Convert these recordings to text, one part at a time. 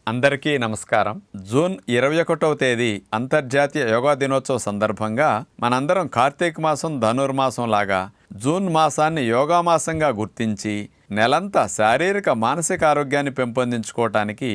అందరికీ నమస్కారం. జూన్ 21వ తేదీ అంతర్జాతీయ యోగా దినోత్సవ సందర్భంగా మనందరం కార్తీక మాసం ధనుర్మాసం లాగా జూన్ మాసాన్ని యోగా మాసంగా గుర్తించి నెలంతా శారీరక మానసిక ఆరోగ్యాన్ని పెంపొందించుకోవటానికి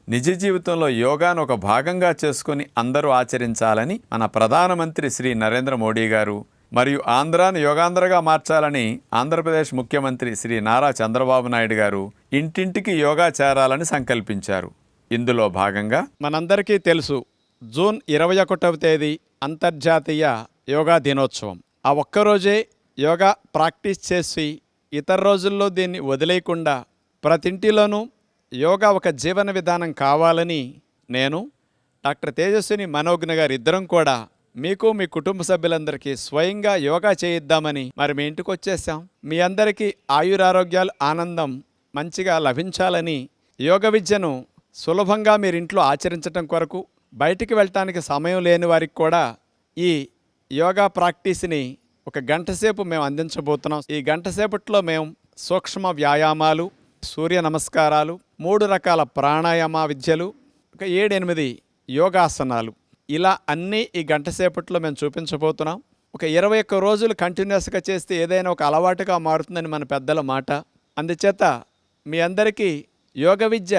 నిజ జీవితంలో యోగాను ఒక భాగంగా చేసుకుని అందరూ ఆచరించాలని మన ప్రధానమంత్రి శ్రీ నరేంద్ర మోడీ గారు మరియు ఆంధ్రాను యోగాంధ్రగా మార్చాలని ఆంధ్రప్రదేశ్ ముఖ్యమంత్రి శ్రీ నారా చంద్రబాబు నాయుడు గారు ఇంటింటికి యోగా చేరాలని సంకల్పించారు. ఇందులో భాగంగా మనందరికీ తెలుసు, జూన్ 21వ తేదీ అంతర్జాతీయ యోగా దినోత్సవం. ఆ ఒక్కరోజే యోగా ప్రాక్టీస్ చేసి ఇతర రోజుల్లో దీన్ని వదిలేయకుండా ప్రతింటిలోనూ యోగా ఒక జీవన విధానం కావాలని నేను డాక్టర్ తేజస్విని మనోజ్ఞ గారు ఇద్దరం కూడా మీకు మీ కుటుంబ సభ్యులందరికీ స్వయంగా యోగా చేయిద్దామని మీ ఇంటికి వచ్చేసాం. మీ అందరికీ ఆయురారోగ్యాలు ఆనందం మంచిగా లభించాలని యోగ విద్యను సులభంగా మీరు ఇంట్లో ఆచరించటం కొరకు బయటికి వెళ్ళటానికి సమయం లేని వారికి కూడా ఈ యోగా ప్రాక్టీస్ని ఒక గంట సేపు మేము అందించబోతున్నాం. ఈ గంట సేపట్లో మేము సూక్ష్మ వ్యాయామాలు, సూర్య నమస్కారాలు, 3 రకాల ప్రాణాయామ విద్యలు, ఒక 7-8 యోగాసనాలు, ఇలా అన్నీ ఈ గంట సేపట్లో మేము చూపించబోతున్నాం. ఒక 21 రోజులు కంటిన్యూస్గా చేస్తే ఏదైనా ఒక అలవాటుగా మారుతుందని మన పెద్దల మాట. అందుచేత మీ అందరికీ యోగ విద్య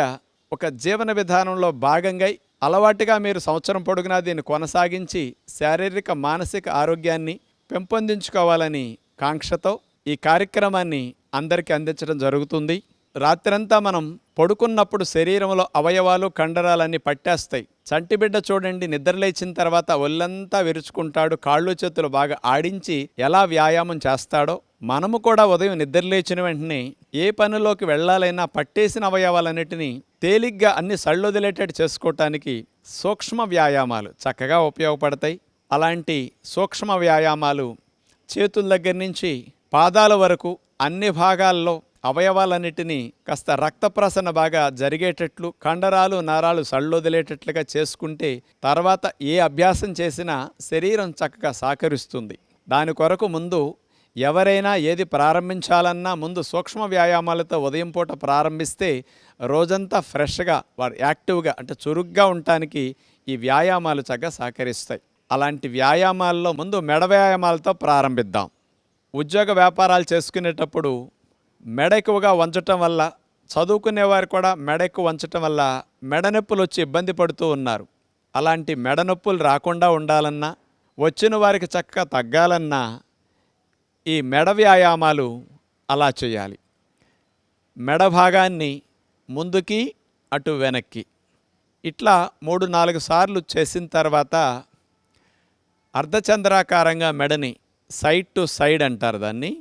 ఒక జీవన విధానంలో భాగంగా అలవాటుగా మీరు సంవత్సరం పొడుగునా దీన్ని కొనసాగించి శారీరక మానసిక ఆరోగ్యాన్ని పెంపొందించుకోవాలని కాంక్షతో ఈ కార్యక్రమాన్ని అందరికీ అందించడం జరుగుతుంది. రాత్రంతా మనం పడుకున్నప్పుడు శరీరంలో అవయవాలు కండరాలన్నీ పట్టేస్తాయి. చంటిబిడ్డ చూడండి, నిద్రలేచిన తర్వాత ఒళ్ళంతా విరుచుకుంటాడు, కాళ్ళు చేతులు బాగా ఆడించి ఎలా వ్యాయామం చేస్తాడో మనము కూడా ఉదయం నిద్రలేచిన వెంటనే ఏ పనిలోకి వెళ్ళాలైనా పట్టేసిన అవయవాలన్నిటినీ తేలిగ్గా అన్ని సళ్ళొదిలేటట్టు చేసుకోవటానికి సూక్ష్మ వ్యాయామాలు చక్కగా ఉపయోగపడతాయి. అలాంటి సూక్ష్మ వ్యాయామాలు చేతుల దగ్గర నుంచి పాదాల వరకు అన్ని భాగాల్లో అవయవాలన్నిటినీ కాస్త రక్త ప్రసరణ బాగా జరిగేటట్లు, కండరాలు నరాలు సళ్ళొదిలేటట్లుగా చేసుకుంటే తర్వాత ఏ అభ్యాసం చేసినా శరీరం చక్కగా సహకరిస్తుంది. దాని కొరకు ముందు ఎవరైనా ఏది ప్రారంభించాలన్నా ముందు సూక్ష్మ వ్యాయామాలతో ఉదయం పూట ప్రారంభిస్తే రోజంతా ఫ్రెష్గా వారు యాక్టివ్గా అంటే చురుగ్గా ఉండటానికి ఈ వ్యాయామాలు చక్కగా సహకరిస్తాయి. అలాంటి వ్యాయామాల్లో ముందు మెడ వ్యాయామాలతో ప్రారంభిద్దాం. ఉద్యోగ వ్యాపారాలు చేసుకునేటప్పుడు మెడ ఎక్కువగా వంచటం వల్ల, చదువుకునేవారు కూడా మెడ ఎక్కువ వంచటం వల్ల మెడ నొప్పులు వచ్చి ఇబ్బంది పడుతూ ఉన్నారు. అలాంటి మెడ నొప్పులు రాకుండా ఉండాలన్నా, వచ్చిన వారికి చక్కగా తగ్గాలన్నా ఈ మెడ వ్యాయామాలు అలా చేయాలి. మెడ భాగాన్ని ముందుకి అటు వెనక్కి ఇట్లా 3-4 సార్లు చేసిన తర్వాత అర్ధచంద్రాకారంగా మెడని సైడ్ టు సైడ్ అంటారు దాన్ని,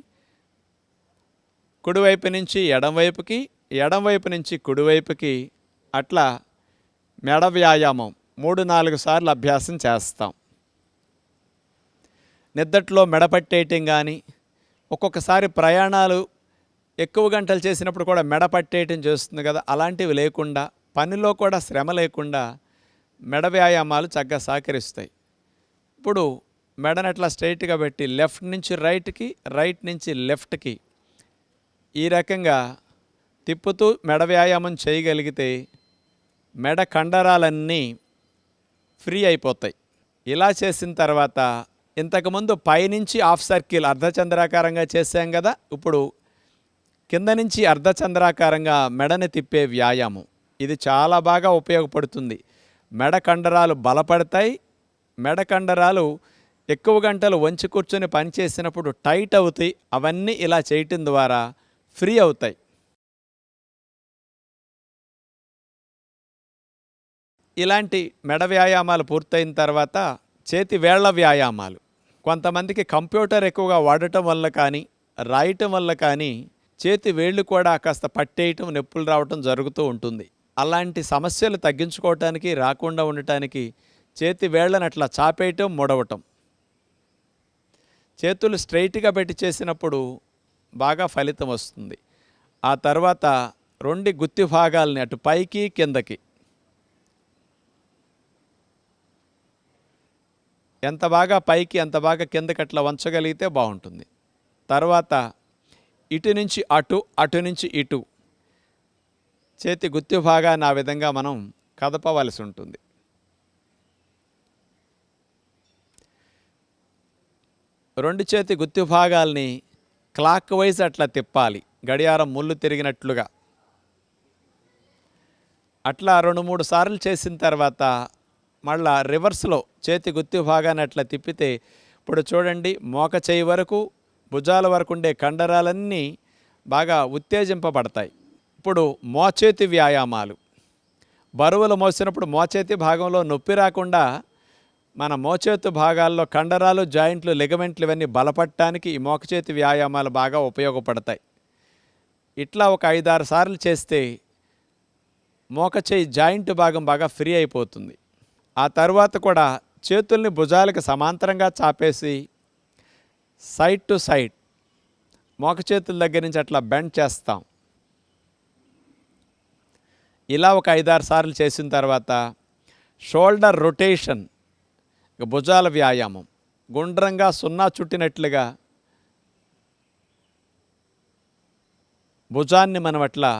కుడివైపు నుంచి ఎడంవైపుకి, ఎడంవైపు నుంచి కుడివైపుకి అట్లా మెడ వ్యాయామం 3-4 సార్లు అభ్యాసం చేస్తాం. నిద్దట్లో మెడ పట్టేయటం కానీ, ఒక్కొక్కసారి ప్రయాణాలు ఎక్కువ గంటలు చేసినప్పుడు కూడా మెడ పట్టేయటం చేస్తుంది కదా, అలాంటివి లేకుండా పనిలో కూడా శ్రమ లేకుండా మెడ వ్యాయామాలు చక్కగా సహకరిస్తాయి. ఇప్పుడు మెడను అట్లా స్ట్రైట్గా పెట్టి లెఫ్ట్ నుంచి రైట్కి, రైట్ నుంచి లెఫ్ట్కి ఈ రకంగా తిప్పుతూ మెడ వ్యాయామం చేయగలిగితే మెడ కండరాలన్నీ ఫ్రీ అయిపోతాయి. ఇలా చేసిన తర్వాత ఇంతకుముందు పైనుంచి హాఫ్ సర్కిల్ అర్ధచంద్రాకారంగా చేసాం కదా, ఇప్పుడు కింద నుంచి అర్ధచంద్రాకారంగా మెడని తిప్పే వ్యాయామం ఇది చాలా బాగా ఉపయోగపడుతుంది. మెడ కండరాలు బలపడతాయి. మెడ కండరాలు ఎక్కువ గంటలు వంచి కూర్చొని పనిచేసినప్పుడు టైట్ అవుతాయి. అవన్నీ ఇలా చేయటం ద్వారా ఫ్రీ అవుతాయి. ఇలాంటి మెడ వ్యాయామాలు పూర్తయిన తర్వాత చేతి వేళ్ల వ్యాయామాలు. కొంతమందికి కంప్యూటర్ ఎక్కువగా వాడటం వల్ల కానీ, రాయటం వల్ల కానీ చేతి వేళ్ళు కూడా కాస్త పట్టేయటం, నొప్పులు రావటం జరుగుతూ ఉంటుంది. అలాంటి సమస్యలు తగ్గించుకోవటానికి, రాకుండా ఉండటానికి చేతి వేళ్లను అట్లా చాపేయటం, ముడవటం. చేతులు స్ట్రైట్గా పెట్టి చేసినప్పుడు బాగా ఫలితం వస్తుంది. ఆ తర్వాత 2 గుత్తి భాగాలని అటు పైకి కిందకి ఎంత బాగా పైకి ఎంత బాగా కిందకి అట్లా వంచగలిగితే బాగుంటుంది. తర్వాత ఇటు నుంచి అటు, అటు నుంచి ఇటు చేతి గుత్తి భాగాన్ని ఆ విధంగా మనం కదపవలసి ఉంటుంది. రెండు చేతి గుత్తి భాగాల్ని క్లాక్ వైజ్ అట్లా తిప్పాలి, గడియారం ముళ్ళు తిరిగినట్లుగా. అట్లా 2-3 సార్లు చేసిన తర్వాత మళ్ళా రివర్స్లో చేతి గుత్తి భాగాన్ని అట్లా తిప్పితే ఇప్పుడు చూడండి, మోక చేయి వరకు భుజాల వరకు ఉండే కండరాలన్నీ బాగా ఉత్తేజింపబడతాయి. ఇప్పుడు మోచేతి వ్యాయామాలు. బరువులు మోసినప్పుడు మోచేతి భాగంలో నొప్పి రాకుండా మన మోచేతి భాగాల్లో కండరాలు, జాయింట్లు, లిగమెంట్లు ఇవన్నీ బలపడటానికి ఈ మోకచేతి వ్యాయామాలు బాగా ఉపయోగపడతాయి. ఇట్లా ఒక 5-6 సార్లు చేస్తే మోకచేయి జాయింట్ భాగం బాగా ఫ్రీ అయిపోతుంది. ఆ తర్వాత కూడా చేతుల్ని భుజాలకు సమాంతరంగా చాపేసి సైడ్ టు సైడ్ మోకచేతుల దగ్గర నుంచి అట్లా బెండ్ చేస్తాం. ఇలా ఒక 5-6 సార్లు చేసిన తర్వాత షోల్డర్ రొటేషన్, భుజాల వ్యాయామం. గుండ్రంగా సున్నా చుట్టినట్లుగా భుజాన్ని మనం అట్లా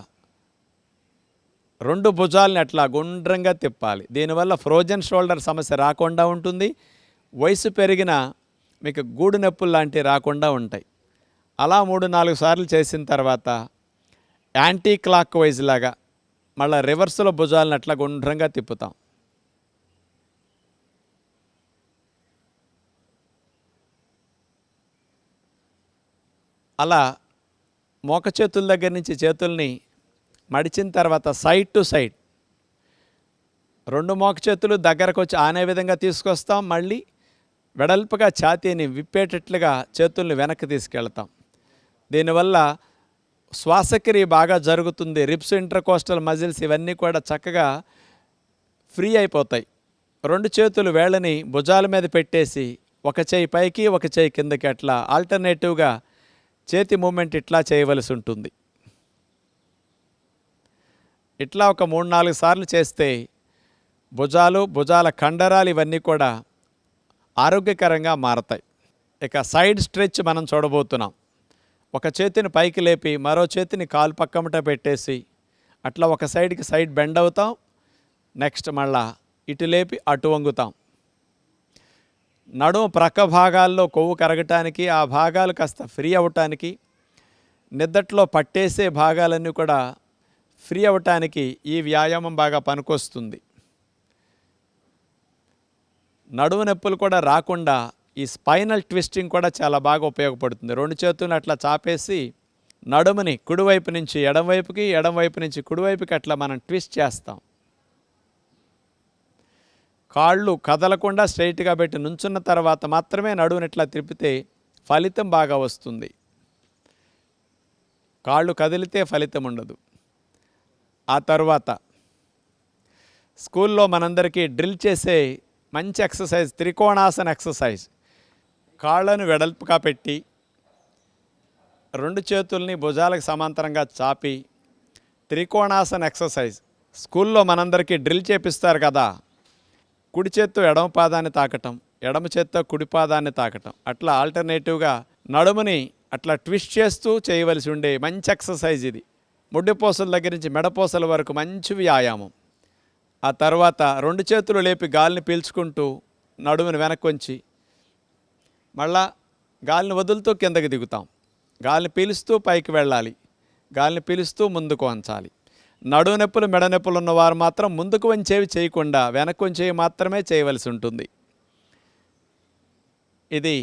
2 భుజాలని అట్లా గుండ్రంగా తిప్పాలి. దీనివల్ల ఫ్రోజన్ షోల్డర్ సమస్య రాకుండా ఉంటుంది. వయసు పెరిగిన మీకు గూడు నొప్పులు లాంటివి రాకుండా ఉంటాయి. అలా 3-4 సార్లు చేసిన తర్వాత యాంటీ క్లాక్ వైజ్ లాగా మళ్ళీ రివర్స్లో భుజాలను అట్లా గుండ్రంగా తిప్పుతాం. అలా మోక చేతుల దగ్గర నుంచి చేతుల్ని మడిచిన తర్వాత సైడ్ టు సైడ్ 2 మోక చేతులు దగ్గరకు వచ్చి ఆనే విధంగా తీసుకొస్తాం. మళ్ళీ వెడల్పుగా ఛాతీని విప్పేటట్లుగా చేతుల్ని వెనక్కి తీసుకెళ్తాం. దీనివల్ల శ్వాసక్రియ బాగా జరుగుతుంది. రిబ్స్, ఇంటర్కోస్టల్ మజిల్స్ ఇవన్నీ కూడా చక్కగా ఫ్రీ అయిపోతాయి. 2 చేతులు వేళ్ళని భుజాల మీద పెట్టేసి ఒక చేయి పైకి ఒక చేయి కిందకి అట్లా ఆల్టర్నేటివ్గా చేతి మూమెంట్ ఇట్లా చేయవలసి ఉంటుంది. ఇట్లా ఒక 3-4 సార్లు చేస్తే భుజాల కండరాలు ఇవన్నీ కూడా ఆరోగ్యకరంగా మారతాయి. ఇక సైడ్ స్ట్రెచ్ మనం చూడబోతున్నాం. ఒక చేతిని పైకి లేపి మరో చేతిని కాలు పక్కమట పెట్టేసి అట్లా ఒక సైడ్కి సైడ్ బెండ్ అవుతాం. నెక్స్ట్ మళ్ళా ఇటు లేపి అటు వంగుతాం. నడుము ప్రక్క భాగాల్లో కొవ్వు కరగటానికి, ఆ భాగాలు కాస్త ఫ్రీ అవ్వటానికి, నిద్దట్లో పట్టేసే భాగాలన్నీ కూడా ఫ్రీ అవ్వటానికి ఈ వ్యాయామం బాగా పనికొస్తుంది. నడుము నొప్పులు కూడా రాకుండా ఈ స్పైనల్ ట్విస్టింగ్ కూడా చాలా బాగా ఉపయోగపడుతుంది. 2 చేతులను అట్లా చాపేసి నడుముని కుడివైపు నుంచి ఎడమవైపుకి, ఎడమవైపు నుంచి కుడివైపుకి అట్లా మనం ట్విస్ట్ చేస్తాం. కాళ్ళు కదలకుండా స్ట్రైట్గా పెట్టి నుంచున్న తర్వాత మాత్రమే నడువుని ఇట్లా తిప్పితే ఫలితం బాగా వస్తుంది. కాళ్ళు కదిలితే ఫలితం ఉండదు. ఆ తర్వాత స్కూల్లో మనందరికీ డ్రిల్ చేసే మంచి ఎక్సర్సైజ్ త్రికోణాసన ఎక్సర్సైజ్. కాళ్ళను వెడల్పుగా పెట్టి 2 చేతుల్ని భుజాలకు సమాంతరంగా చాపి త్రికోణాసన ఎక్సర్సైజ్. స్కూల్లో మనందరికీ డ్రిల్ చేపిస్తారు కదా, కుడి చేత్తో ఎడమ పాదాన్ని తాకటం, ఎడమ చేత్తో కుడి పాదాన్ని తాకటం, అట్లా ఆల్టర్నేటివ్గా నడుముని అట్లా ట్విస్ట్ చేస్తూ చేయవలసి ఉండే మంచి ఎక్సర్సైజ్ ఇది. ముడ్డిపోసల దగ్గర నుంచి మెడపోసల వరకు మంచి వ్యాయామం. ఆ తర్వాత 2 చేతులు లేపి గాలిని పీల్చుకుంటూ నడుముని వెనక్కి వంచి మళ్ళా గాలిని వదులుతూ కిందకి దిగుతాం. గాలిని పీలుస్తూ పైకి వెళ్ళాలి, గాలిని పీలుస్తూ ముందుకు వంచాలి. నడుము నొప్పులు, మెడ నొప్పులు ఉన్నవారు మాత్రం ముందుకు వంచేవి చేయకుండా వెనక్కి వంచేవి మాత్రమే చేయవలసి ఉంటుంది. ఇది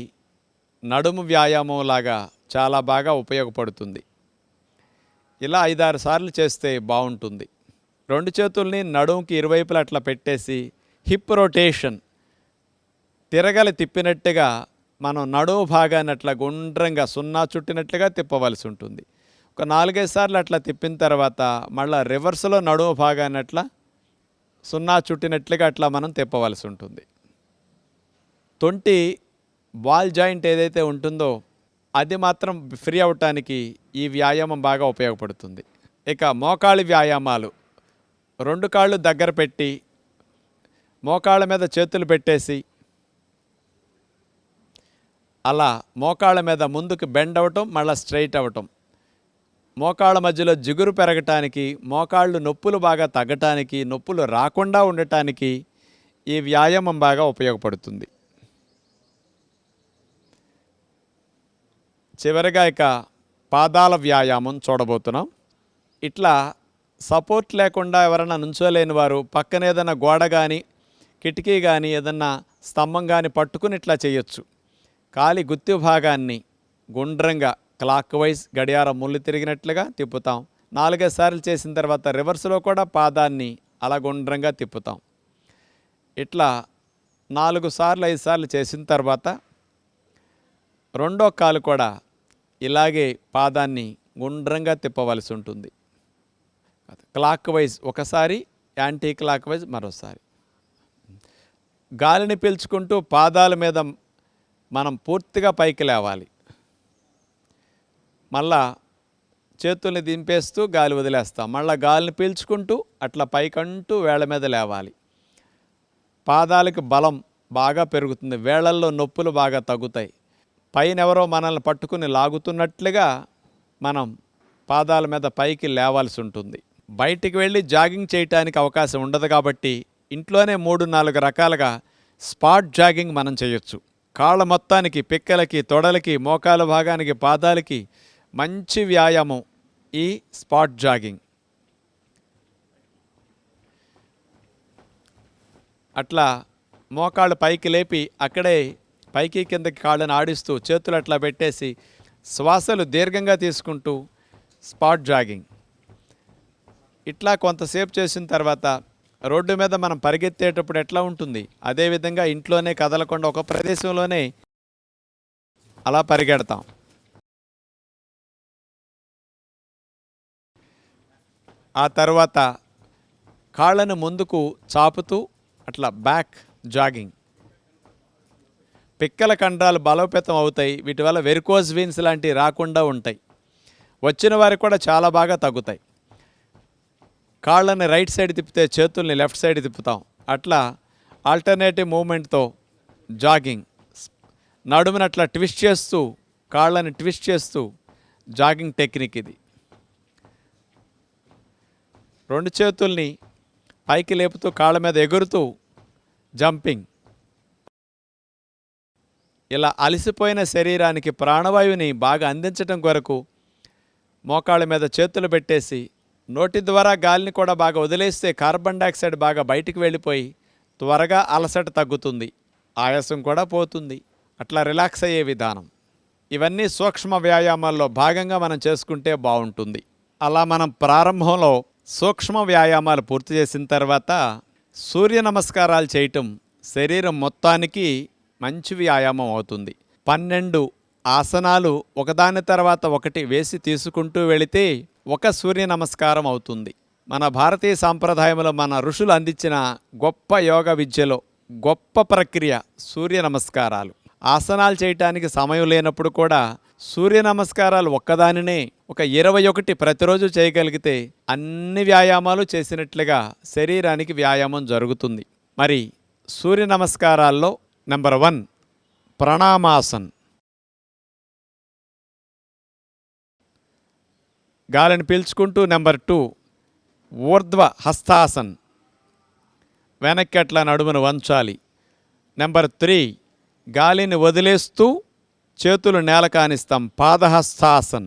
నడుము వ్యాయామం లాగా చాలా బాగా ఉపయోగపడుతుంది. ఇలా 5-6 సార్లు చేస్తే బాగుంటుంది. 2 చేతుల్ని నడుముకి ఇరువైపులా అట్లా పెట్టేసి హిప్ రొటేషన్, తిరగలి తిప్పినట్టుగా మనం నడుము భాగాన్ని అట్లా గుండ్రంగా సున్నా చుట్టినట్లుగా తిప్పవలసి ఉంటుంది. ఒక 4-5 సార్లు అట్లా తిప్పిన తర్వాత మళ్ళీ రివర్స్లో నడుము భాగాన్ని అట్లా సున్నా చుట్టినట్లుగా అట్లా మనం తిప్పవలసి ఉంటుంది. తొంటి బాల్ జాయింట్ ఏదైతే ఉంటుందో అది మాత్రం ఫ్రీ అవ్వటానికి ఈ వ్యాయామం బాగా ఉపయోగపడుతుంది. ఇక మోకాళ్ళ వ్యాయామాలు. 2 కాళ్ళు దగ్గర పెట్టి మోకాళ్ళ మీద చేతులు పెట్టేసి అలా మోకాళ్ళ మీద ముందుకు బెండ్ అవ్వటం, మళ్ళీ స్ట్రైట్ అవ్వటం. మోకాళ్ళ మధ్యలో జిగురు పెరగటానికి, మోకాళ్ళు నొప్పులు బాగా తగ్గటానికి, నొప్పులు రాకుండా ఉండటానికి ఈ వ్యాయామం బాగా ఉపయోగపడుతుంది. చివరిగా ఇక పాదాల వ్యాయామం చూడబోతున్నాం. ఇట్లా సపోర్ట్ లేకుండా ఎవరైనా నుంచోలేని వారు పక్కన ఏదైనా గోడ కానీ, కిటికీ కానీ, ఏదన్నా స్తంభం కానీ పట్టుకుని ఇట్లా చేయొచ్చు. కాలి గుత్తి భాగాన్ని గుండ్రంగా క్లాక్ వైజ్ గడియారం ముళ్ళు తిరిగినట్లుగా తిప్పుతాం. 4-5 సార్లు చేసిన తర్వాత రివర్స్లో కూడా పాదాన్ని అలా గుండ్రంగా తిప్పుతాం. ఇట్లా 4 సార్లు 5 సార్లు చేసిన తర్వాత రెండో కాలు కూడా ఇలాగే పాదాన్ని గుండ్రంగా తిప్పవలసి ఉంటుంది. క్లాక్ వైజ్ ఒకసారి, యాంటీ క్లాక్ వైజ్ మరోసారి. గాలిని పీల్చుకుంటూ పాదాల మీద మనం పూర్తిగా పైకి లేవాలి. మళ్ళా చేతుల్ని దింపేస్తూ గాలి వదిలేస్తాం. మళ్ళీ గాలిని పీల్చుకుంటూ అట్లా పైకంటూ వేళ్ళ మీద లేవాలి. పాదాలకు బలం బాగా పెరుగుతుంది. వేళ్ళల్లో నొప్పులు బాగా తగ్గుతాయి. పైన ఎవరో మనల్ని పట్టుకుని లాగుతున్నట్లుగా మనం పాదాల మీద పైకి లేవాల్సి ఉంటుంది. బయటికి వెళ్ళి జాగింగ్ చేయటానికి అవకాశం ఉండదు కాబట్టి ఇంట్లోనే 3-4 రకాలుగా స్పాట్ జాగింగ్ మనం చేయొచ్చు. కాళ్ళ మొత్తానికి, పిక్కలకి, తొడలకి, మోకాల భాగానికి, పాదాలకి మంచి వ్యాయామం ఈ స్పాట్ జాగింగ్. అట్లా మోకాళ్ళు పైకి లేపి అక్కడే పైకి కిందకి కాళ్ళని ఆడిస్తూ చేతులు అట్లా పెట్టేసి శ్వాసలు దీర్ఘంగా తీసుకుంటూ స్పాట్ జాగింగ్. ఇట్లా కొంతసేపు చేసిన తర్వాత రోడ్డు మీద మనం పరిగెత్తేటప్పుడు ఎట్లా ఉంటుంది, అదేవిధంగా ఇంట్లోనే కదలకుండా ఒక ప్రదేశంలోనే అలా పరిగెడతాం. ఆ తర్వాత కాళ్ళను ముందుకు చాపుతూ అట్లా బ్యాక్ జాగింగ్. పిక్కల కండరాలు బలోపేతం అవుతాయి. వీటి వల్ల వెరికోజ్ వీన్స్ లాంటివి రాకుండా ఉంటాయి. వచ్చిన వారికి కూడా చాలా బాగా తగ్గుతాయి. కాళ్ళని రైట్ సైడ్ తిప్పితే చేతుల్ని లెఫ్ట్ సైడ్ తిప్పుతాం. అట్లా ఆల్టర్నేటివ్ మూమెంట్తో జాగింగ్. నడుముని అట్లా ట్విస్ట్ చేస్తూ, కాళ్ళని ట్విస్ట్ చేస్తూ జాగింగ్ టెక్నిక్ ఇది. 2 చేతుల్ని పైకి లేపుతూ కాళ్ళ మీద ఎగురుతూ జంపింగ్. ఇలా అలసిపోయిన శరీరానికి ప్రాణవాయువుని బాగా అందించడం కొరకు మోకాళ్ళ మీద చేతులు పెట్టేసి నోటి ద్వారా గాలిని కూడా బాగా వదిలేస్తే కార్బన్ డైఆక్సైడ్ బాగా బయటికి వెళ్ళిపోయి త్వరగా అలసట తగ్గుతుంది, ఆయాసం కూడా పోతుంది. అట్లా రిలాక్స్ అయ్యే విధానం. ఇవన్నీ సూక్ష్మ వ్యాయామాల్లో భాగంగా మనం చేసుకుంటే బాగుంటుంది. అలా మనం ప్రారంభంలో సూక్ష్మ వ్యాయామాలు పూర్తి చేసిన తర్వాత సూర్య నమస్కారాలు చేయటం శరీరం మొత్తానికి మంచి వ్యాయామం అవుతుంది. 12 ఆసనాలు ఒకదాని తర్వాత ఒకటి వేసి తీసుకుంటూ వెళితే ఒక సూర్య నమస్కారం అవుతుంది. మన భారతీయ సాంప్రదాయంలో మన ఋషులు అందించిన గొప్ప యోగ విద్యలో గొప్ప ప్రక్రియ సూర్య నమస్కారాలు. ఆసనాలు చేయటానికి సమయం లేనప్పుడు కూడా సూర్య నమస్కారాలు ఒక్కదానినే ఒక 21 ప్రతిరోజు చేయగలిగితే అన్ని వ్యాయామాలు చేసినట్లుగా శరీరానికి వ్యాయామం జరుగుతుంది. మరి సూర్య నమస్కారాల్లో నెంబర్ 1 ప్రణామాసన్. గాలిని పీల్చుకుంటూ. నెంబర్ 2 ఊర్ధ్వ హస్తాసన్, వెనక్కి అట్లా నడుమును వంచాలి. నెంబర్ 3 గాలిని వదిలేస్తూ చేతులు నేల కానిస్తాం, పాదహస్తాసన్.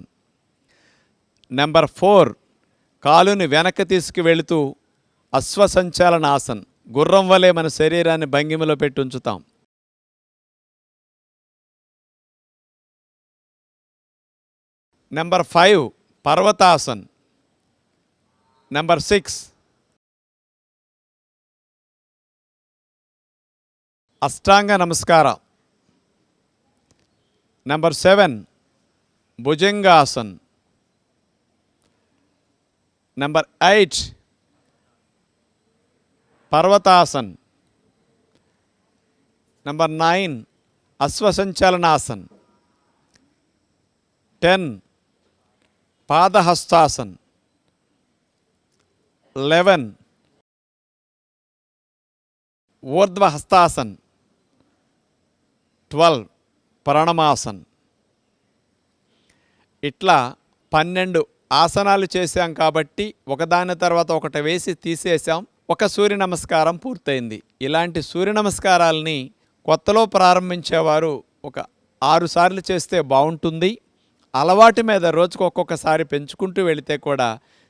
నెంబర్ 4 కాలుని వెనక్కి తీసుకువెళుతూ అశ్వసంచాలనాసన్, గుర్రం వలె మన శరీరాన్ని భంగిమలో పెట్టి ఉంచుతాం. Number 5 పర్వతాసన్. Number 6 Ashtanga Namaskaram. Number 7 Bhujangasan. Number 8 Parvatasan. Number 9 Ashwasanchalanasan. 10 Padahastasan. 11 Urdhva Hastasan. 12 Pranamasan. ఇట్లా 12 ఆసనాలు చేశాం కాబట్టి ఒకదాని తర్వాత ఒకటి వేసి తీసేసాం. ఒక సూర్య నమస్కారం పూర్తయింది. ఇలాంటి సూర్య నమస్కారాలని కొత్తలో ప్రారంభించేవారు ఒక 6 సార్లు చేస్తే బాగుంటుంది. అలవాటు మీద రోజుకు ఒక్కొక్కసారి పెంచుకుంటూ వెళితే కూడా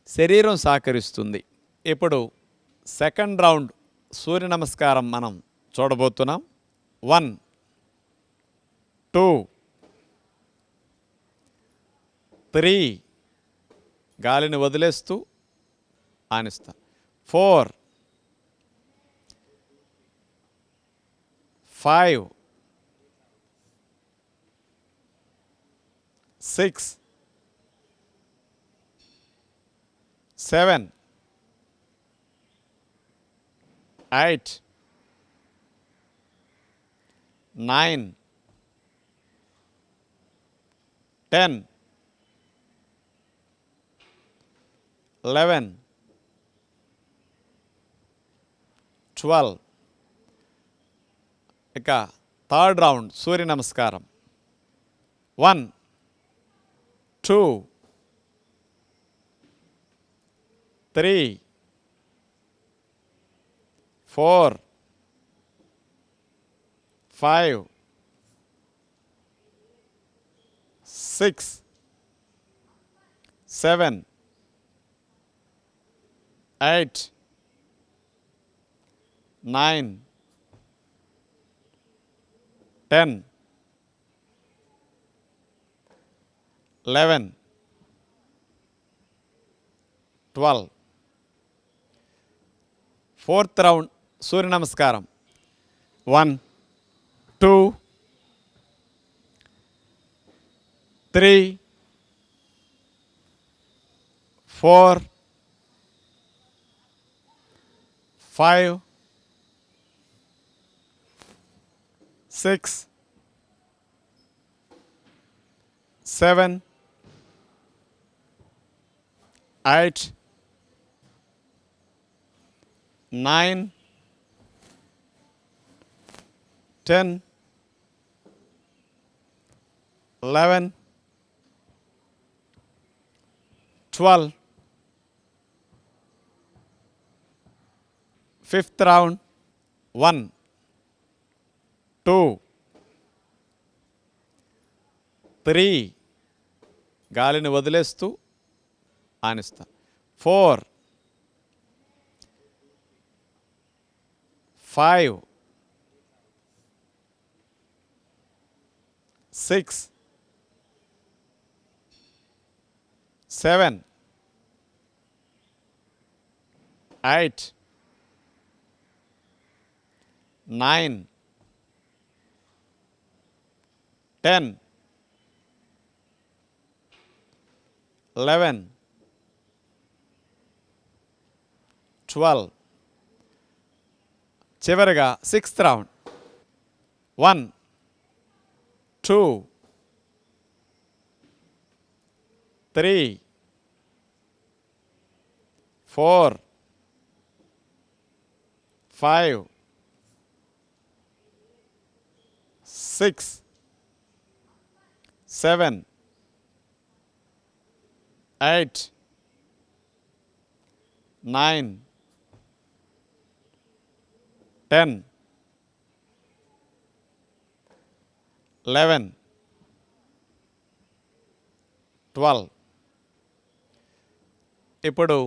శరీరం సహకరిస్తుంది. ఇప్పుడు సెకండ్ రౌండ్ సూర్య నమస్కారం మనం చూడబోతున్నాం. 1 2 3 గాలిని వదిలేస్తూ ఆనిస్తాం. 4 5 6 7 8 9 10 11 12. ఇక థర్డ్ రౌండ్ సూర్య నమస్కారం. 1 2 3 4 5 6 7 8 9 10 11 12. ఫోర్త్ రౌండ్ సూర్య నమస్కారం. 1 2 3 4 5 6 7 8 9 10 11 12. Fifth round. 1 2 3 గాలిని వదిలేస్తూ ఆనిస్తాం. 4 5 6 7 8 9 10 11 12. చివరిగా సిక్స్త్ రౌండ్. 1 2 3 4 5 6 7 8 9 10 11 12. ఇప్పుడు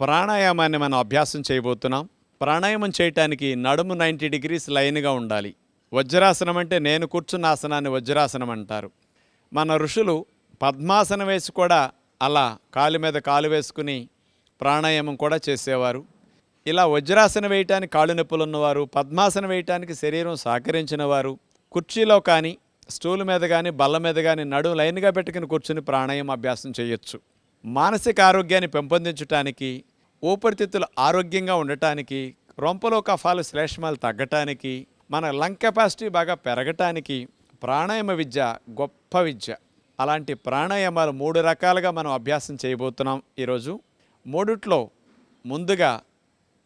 ప్రాణాయామాన్ని మనం అభ్యాసం చేయబోతున్నాం. ప్రాణాయామం చేయటానికి నడుము 90 degrees లైన్గా ఉండాలి. వజ్రాసనం అంటే నేను కూర్చున్న ఆసనాన్ని వజ్రాసనం అంటారు. మన ఋషులు పద్మాసనం వేసి కూడా అలా కాలు మీద కాలు వేసుకుని ప్రాణాయామం కూడా చేసేవారు. ఇలా వజ్రాసనం వేయటానికి కాళ్ళు నొప్పులు ఉన్నవారు, పద్మాసనం వేయటానికి శరీరం సహకరించిన వారు కుర్చీలో కానీ స్టూల్ మీద కానీ బల్ల మీద కానీ నడుము లైన్గా పెట్టుకుని కూర్చుని ప్రాణాయామం అభ్యాసం చేయొచ్చు. మానసిక ఆరోగ్యాన్ని పెంపొందించడానికి, ఊపిరితిత్తులు ఆరోగ్యంగా ఉండటానికి, రొంపలో కఫాలు శ్లేష్మాలు తగ్గటానికి, మన లంగ్ కెపాసిటీ బాగా పెరగటానికి ప్రాణాయామ విద్య గొప్ప విద్య. అలాంటి ప్రాణాయామాలు 3 రకాలుగా మనం అభ్యాసం చేయబోతున్నాం ఈరోజు. మూడిట్లో ముందుగా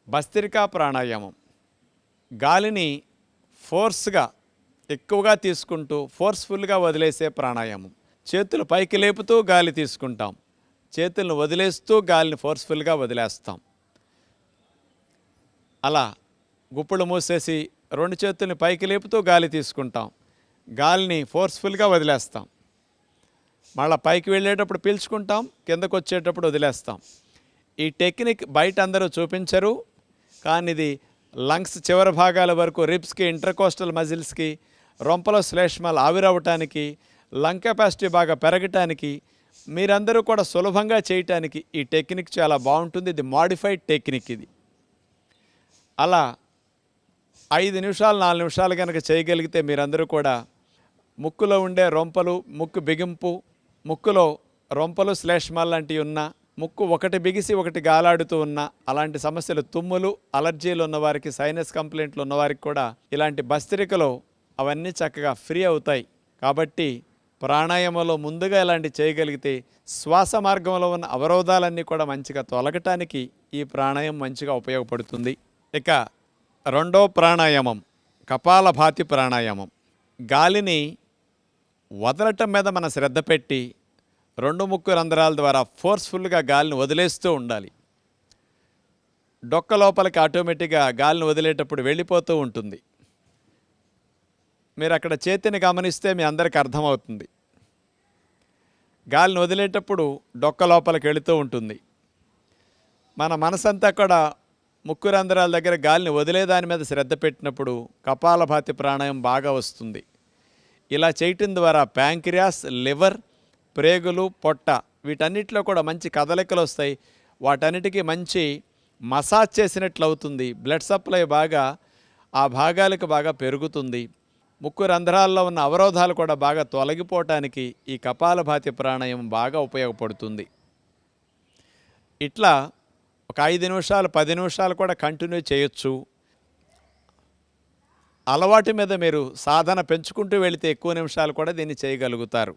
భస్త్రికా ప్రాణాయామం. గాలిని ఫోర్స్గా ఎక్కువగా తీసుకుంటూ ఫోర్స్ఫుల్గా వదిలేసే ప్రాణాయామం. చేతులు పైకి లేపుతూ గాలి తీసుకుంటాం, చేతులను వదిలేస్తూ గాలిని ఫోర్స్ఫుల్గా వదిలేస్తాం. అలా గుప్పులు మూసేసి 2 చేతుల్ని పైకి లేపుతూ గాలి తీసుకుంటాం. గాలిని ఫోర్స్ఫుల్గా వదిలేస్తాం. మళ్ళీ పైకి వెళ్ళేటప్పుడు పీల్చుకుంటాం, కిందకు వచ్చేటప్పుడు వదిలేస్తాం. ఈ టెక్నిక్ బయట అందరూ చూపించరు, కానీ ఇది లంగ్స్ చివరి భాగాల వరకు, రిబ్స్కి, ఇంటర్కోస్టల్ మజిల్స్కి, రొంపలో శ్లేష్మాలు ఆవిరవటానికి, లంగ్ కెపాసిటీ బాగా పెరగటానికి, మీరందరూ కూడా సులభంగా చేయటానికి ఈ టెక్నిక్ చాలా బాగుంటుంది. ఇది మాడిఫైడ్ టెక్నిక్. ఇది అలా 5 నిమిషాలు 4 నిమిషాలు కనుక చేయగలిగితే మీరందరూ కూడా ముక్కులో ఉండే రొంపలు, ముక్కు బిగింపు, ముక్కులో రొంపలు శ్లేష్మాలు లాంటివి ఉన్నా, ముక్కు ఒకటి బిగిసి ఒకటి గాలాడుతూ ఉన్నా, అలాంటి సమస్యలు, తుమ్ములు, అలర్జీలు ఉన్నవారికి, సైనస్ కంప్లైంట్లు ఉన్నవారికి కూడా ఇలాంటి భస్త్రికలో అవన్నీ చక్కగా ఫ్రీ అవుతాయి. కాబట్టి ప్రాణాయామంలో ముందుగా ఇలాంటి చేయగలిగితే శ్వాస మార్గంలో ఉన్న అవరోధాలన్నీ కూడా మంచిగా తొలగటానికి ఈ ప్రాణాయామం మంచిగా ఉపయోగపడుతుంది. ఇక రెండో ప్రాణాయామం కపాలభాతి ప్రాణాయామం. గాలిని వదలటం మీద మన శ్రద్ధ పెట్టి 2 ముక్కు రంధ్రాల ద్వారా ఫోర్స్ఫుల్గా గాలిని వదిలేస్తూ ఉండాలి. డొక్క లోపలికి ఆటోమేటిక్గా గాలిని వదిలేటప్పుడు వెళ్ళిపోతూ ఉంటుంది. మీరు అక్కడ చేతిని గమనిస్తే మీ అందరికీ అర్థమవుతుంది. గాలిని వదిలేటప్పుడు డొక్క లోపలికి వెళుతూ ఉంటుంది. మన మనసంతా కూడా ముక్కు రంధ్రాల దగ్గర గాలిని వదిలేదాని మీద శ్రద్ధ పెట్టినప్పుడు కపాలభాతి ప్రాణాయామం బాగా వస్తుంది. ఇలా చేయటం ద్వారా ప్యాంక్రియాస్, లివర్, ప్రేగులు, పొట్ట వీటన్నిటిలో కూడా మంచి కదలికలు వస్తాయి. వాటన్నిటికీ మంచి మసాజ్ చేసినట్లు అవుతుంది. బ్లడ్ సప్లై బాగా ఆ భాగాలకు బాగా పెరుగుతుంది. ముక్కు రంధ్రాల్లో ఉన్న అవరోధాలు కూడా బాగా తొలగిపోవటానికి ఈ కపాలభాతి ప్రాణాయామం బాగా ఉపయోగపడుతుంది. ఇట్లా ఒక 5 నిమిషాలు 10 నిమిషాలు కూడా కంటిన్యూ చేయొచ్చు. అలవాటు మీద మీరు సాధన పెంచుకుంటూ వెళితే ఎక్కువ నిమిషాలు కూడా దీన్ని చేయగలుగుతారు.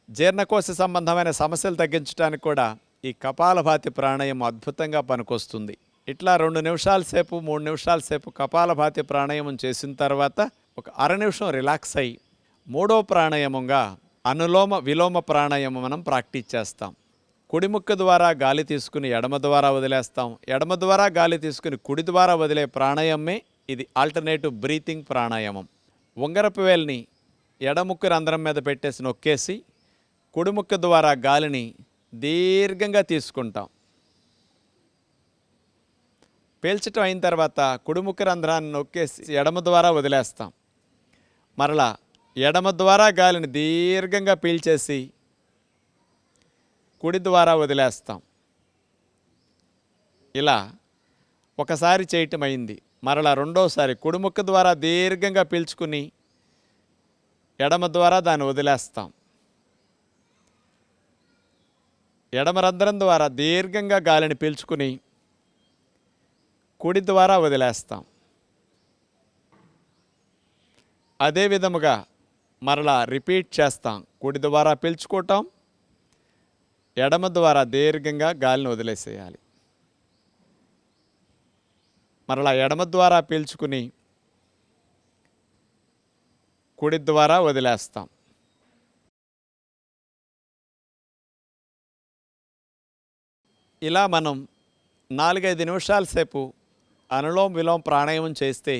జీర్ణకోశ సంబంధమైన సమస్యలు తగ్గించడానికి కూడా ఈ కపాలభాతి ప్రాణాయామం అద్భుతంగా పనికొస్తుంది. ఇట్లా 2 నిమిషాల సేపు 3 నిమిషాల సేపు కపాలభాతి ప్రాణాయామం చేసిన తర్వాత ఒక అర నిమిషం రిలాక్స్ అయ్యి మూడో ప్రాణాయామంగా అనులోమ విలోమ ప్రాణాయామం మనం ప్రాక్టీస్ చేస్తాం. కుడి ముక్కు ద్వారా గాలి తీసుకుని ఎడమ ద్వారా వదిలేస్తాం. ఎడమ ద్వారా గాలి తీసుకుని కుడి ద్వారా వదిలే ప్రాణాయామమే ఇది ఆల్టర్నేటివ్ బ్రీతింగ్ ప్రాణాయామం. ఉంగరపు వేలిని ఎడముక్కు రంధ్రం మీద పెట్టేసి నొక్కేసి కుడి ముక్కు ద్వారా గాలిని దీర్ఘంగా తీసుకుంటాం. పీల్చటం అయిన తర్వాత కుడి ముక్కు రంధ్రాన్ని నొక్కేసి ఎడమ ద్వారా వదిలేస్తాం. మరలా ఎడమ ద్వారా గాలిని దీర్ఘంగా పీల్చేసి కుడి ద్వారా వదిలేస్తాం. ఇలా ఒకసారి చేయటం అయింది. మరలా రెండోసారి కుడి ముక్కు ద్వారా దీర్ఘంగా పీల్చుకుని ఎడమ ద్వారా దాన్ని వదిలేస్తాం. ఎడమ రంధ్రం ద్వారా దీర్ఘంగా గాలిని పీల్చుకుని కుడి ద్వారా వదిలేస్తాం. అదే విధముగా మరలా రిపీట్ చేస్తాం. కుడి ద్వారా పీల్చుకోవటం, ఎడమ ద్వారా దీర్ఘంగా గాలిని వదిలేసేయాలి. మరలా ఎడమ ద్వారా పీల్చుకుని కుడి ద్వారా వదిలేస్తాం. ఇలా మనం 4-5 నిమిషాల సేపు అనులోమ విలోమ ప్రాణాయామం చేస్తే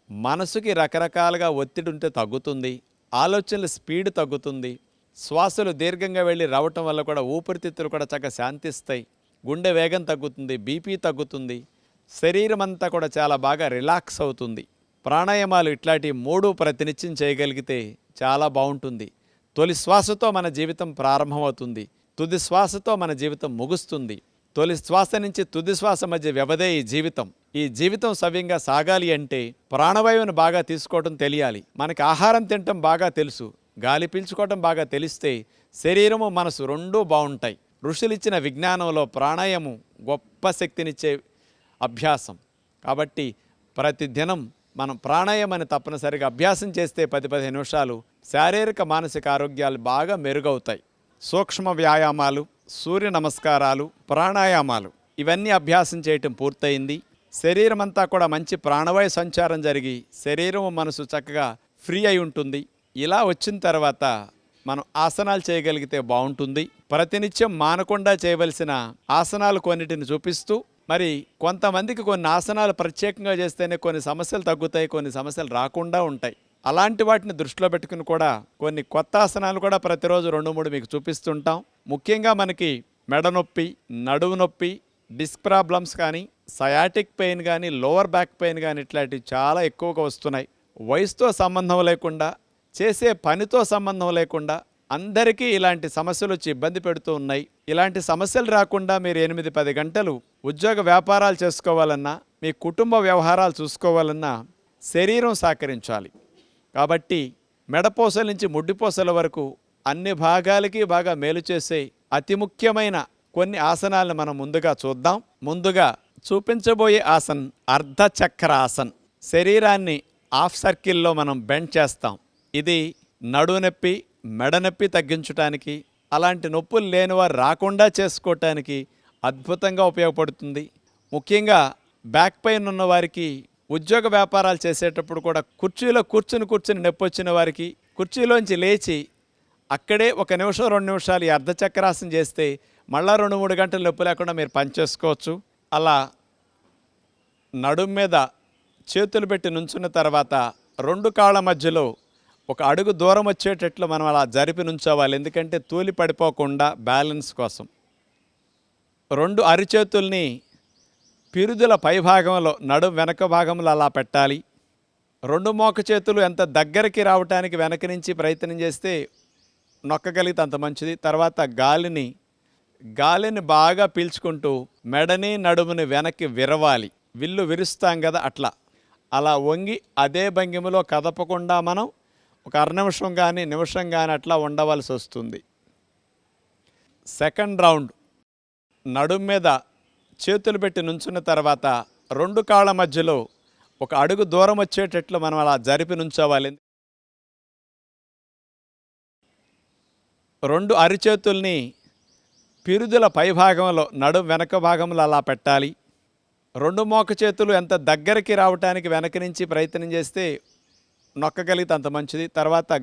మనసుకి రకరకాలుగా ఒత్తిడి ఉంటే తగ్గుతుంది. ఆలోచనల స్పీడ్ తగ్గుతుంది. శ్వాసలు దీర్ఘంగా వెళ్ళి రావటం వల్ల కూడా ఊపిరితిత్తులు కూడా చక్కగా శాంతిస్తాయి. గుండె వేగం తగ్గుతుంది, బీపీ తగ్గుతుంది. శరీరం అంతా కూడా చాలా బాగా రిలాక్స్ అవుతుంది. ప్రాణాయామాలు ఇట్లాంటి 3 ప్రతినిత్యం చేయగలిగితే చాలా బాగుంటుంది. తొలి శ్వాసతో మన జీవితం ప్రారంభమవుతుంది. తుది శ్వాసతో మన జీవితం ముగుస్తుంది. తొలి శ్వాస నుంచి తుది శ్వాస మధ్య వ్యవధే ఈ జీవితం. ఈ జీవితం సవ్యంగా సాగాలి అంటే ప్రాణవాయువును బాగా తీసుకోవటం తెలియాలి. మనకి ఆహారం తినటం బాగా తెలుసు, గాలి పీల్చుకోవటం బాగా తెలిస్తే శరీరము మనసు రెండూ బాగుంటాయి. ఋషులిచ్చిన విజ్ఞానంలో ప్రాణాయామం గొప్ప శక్తినిచ్చే అభ్యాసం. కాబట్టి ప్రతిదినం మనం ప్రాణాయామాన్ని తప్పనిసరిగా అభ్యాసం చేస్తే 10-15 నిమిషాలు శారీరక మానసిక ఆరోగ్యాలు బాగా మెరుగవుతాయి. సూక్ష్మ వ్యాయామాలు, సూర్య నమస్కారాలు, ప్రాణాయామాలు ఇవన్నీ అభ్యాసం చేయటం పూర్తయింది. శరీరం అంతా కూడా మంచి ప్రాణవాయు సంచారం జరిగి శరీరం మనసు చక్కగా ఫ్రీ అయి ఉంటుంది. ఇలా వచ్చిన తర్వాత మనం ఆసనాలు చేయగలిగితే బాగుంటుంది. ప్రతినిత్యం మానకుండా చేయవలసిన ఆసనాలు కొన్నిటిని చూపిస్తూ, మరి కొంతమందికి కొన్ని ఆసనాలు ప్రత్యేకంగా చేస్తేనే కొన్ని సమస్యలు తగ్గుతాయి, కొన్ని సమస్యలు రాకుండా ఉంటాయి. అలాంటి వాటిని దృష్టిలో పెట్టుకుని కూడా కొన్ని కొత్త ఆసనాలు కూడా ప్రతిరోజు 2-3 మీకు చూపిస్తుంటాం. ముఖ్యంగా మనకి మెడ నొప్పి, నడుము నొప్పి, డిస్క్ ప్రాబ్లమ్స్ కానీ, సయాటిక్ పెయిన్ కానీ, లోవర్ బ్యాక్ పెయిన్ కానీ ఇట్లాంటివి చాలా ఎక్కువగా వస్తున్నాయి. వయసుతో సంబంధం లేకుండా, చేసే పనితో సంబంధం లేకుండా అందరికీ ఇలాంటి సమస్యలు వచ్చి ఇబ్బంది పెడుతూ ఉన్నాయి. ఇలాంటి సమస్యలు రాకుండా మీరు 8-10 గంటలు ఉద్యోగ వ్యాపారాలు చేసుకోవాలన్నా, మీ కుటుంబ వ్యవహారాలు చూసుకోవాలన్నా శరీరం సహకరించాలి. కాబట్టి మెడపోసల నుంచి ముడ్డిపోసల వరకు అన్ని భాగాలకి బాగా మేలు చేసే అతి ముఖ్యమైన కొన్ని ఆసనాలను మనం ముందుగా చూద్దాం. ముందుగా చూపించబోయే ఆసన్ అర్ధచక్ర ఆసన్. శరీరాన్ని హాఫ్ సర్కిల్లో మనం బెండ్ చేస్తాం. ఇది నడుము నొప్పి, మెడ నొప్పి తగ్గించడానికి, అలాంటి నొప్పులు లేని వారు రాకుండా చేసుకోవటానికి అద్భుతంగా ఉపయోగపడుతుంది. ముఖ్యంగా బ్యాక్ పెయిన్ ఉన్న వారికి, ఉద్యోగ వ్యాపారాలు చేసేటప్పుడు కూడా కుర్చీలో కూర్చుని నొప్పి వచ్చిన వారికి కుర్చీలోంచి లేచి అక్కడే 1 నిమిషం 2 నిమిషాలు ఈ అర్ధచక్రాసనం చేస్తే మళ్ళా 2-3 గంటలు నొప్పి లేకుండా మీరు పనిచేసుకోవచ్చు. అలా నడుము మీద చేతులు పెట్టి నుంచున్న తర్వాత 2 కాళ్ళ మధ్యలో 1 అడుగు దూరం వచ్చేటట్లు మనం అలా జరిపి నుంచోవాలి. ఎందుకంటే తూలి పడిపోకుండా బ్యాలెన్స్ కోసం. 2 అరిచేతుల్ని పిరుదుల పైభాగంలో, నడుము వెనక భాగంలో అలా పెట్టాలి. 2 మోక చేతులు ఎంత దగ్గరికి రావటానికి వెనక నుంచి ప్రయత్నం చేస్తే నొక్కగలిగితే అంత మంచిది. తర్వాత గాలిని బాగా పీల్చుకుంటూ మెడని నడుముని వెనక్కి విరవాలి. విల్లు విరుస్తాం కదా, అలా వంగి అదే భంగిమలో కదపకుండా మనం 1 అర నిమిషం కానీ నిమిషం కానీ అట్లా ఉండవలసి వస్తుంది. సెకండ్ రౌండ్ నడుము మీద చేతులు పెట్టి నుంచున్న తర్వాత 2 కాళ్ళ మధ్యలో 1 అడుగు దూరం వచ్చేటట్లు మనం అలా జరిపి నుంచోవాలి. 2 అరిచేతుల్ని పిరుదుల పైభాగంలో, నడుము వెనక భాగంలో అలా పెట్టాలి. 2 మోక చేతులు ఎంత దగ్గరికి రావటానికి వెనక నుంచి ప్రయత్నం చేస్తే నొక్కగలిగితే అంత మంచిది. తర్వాత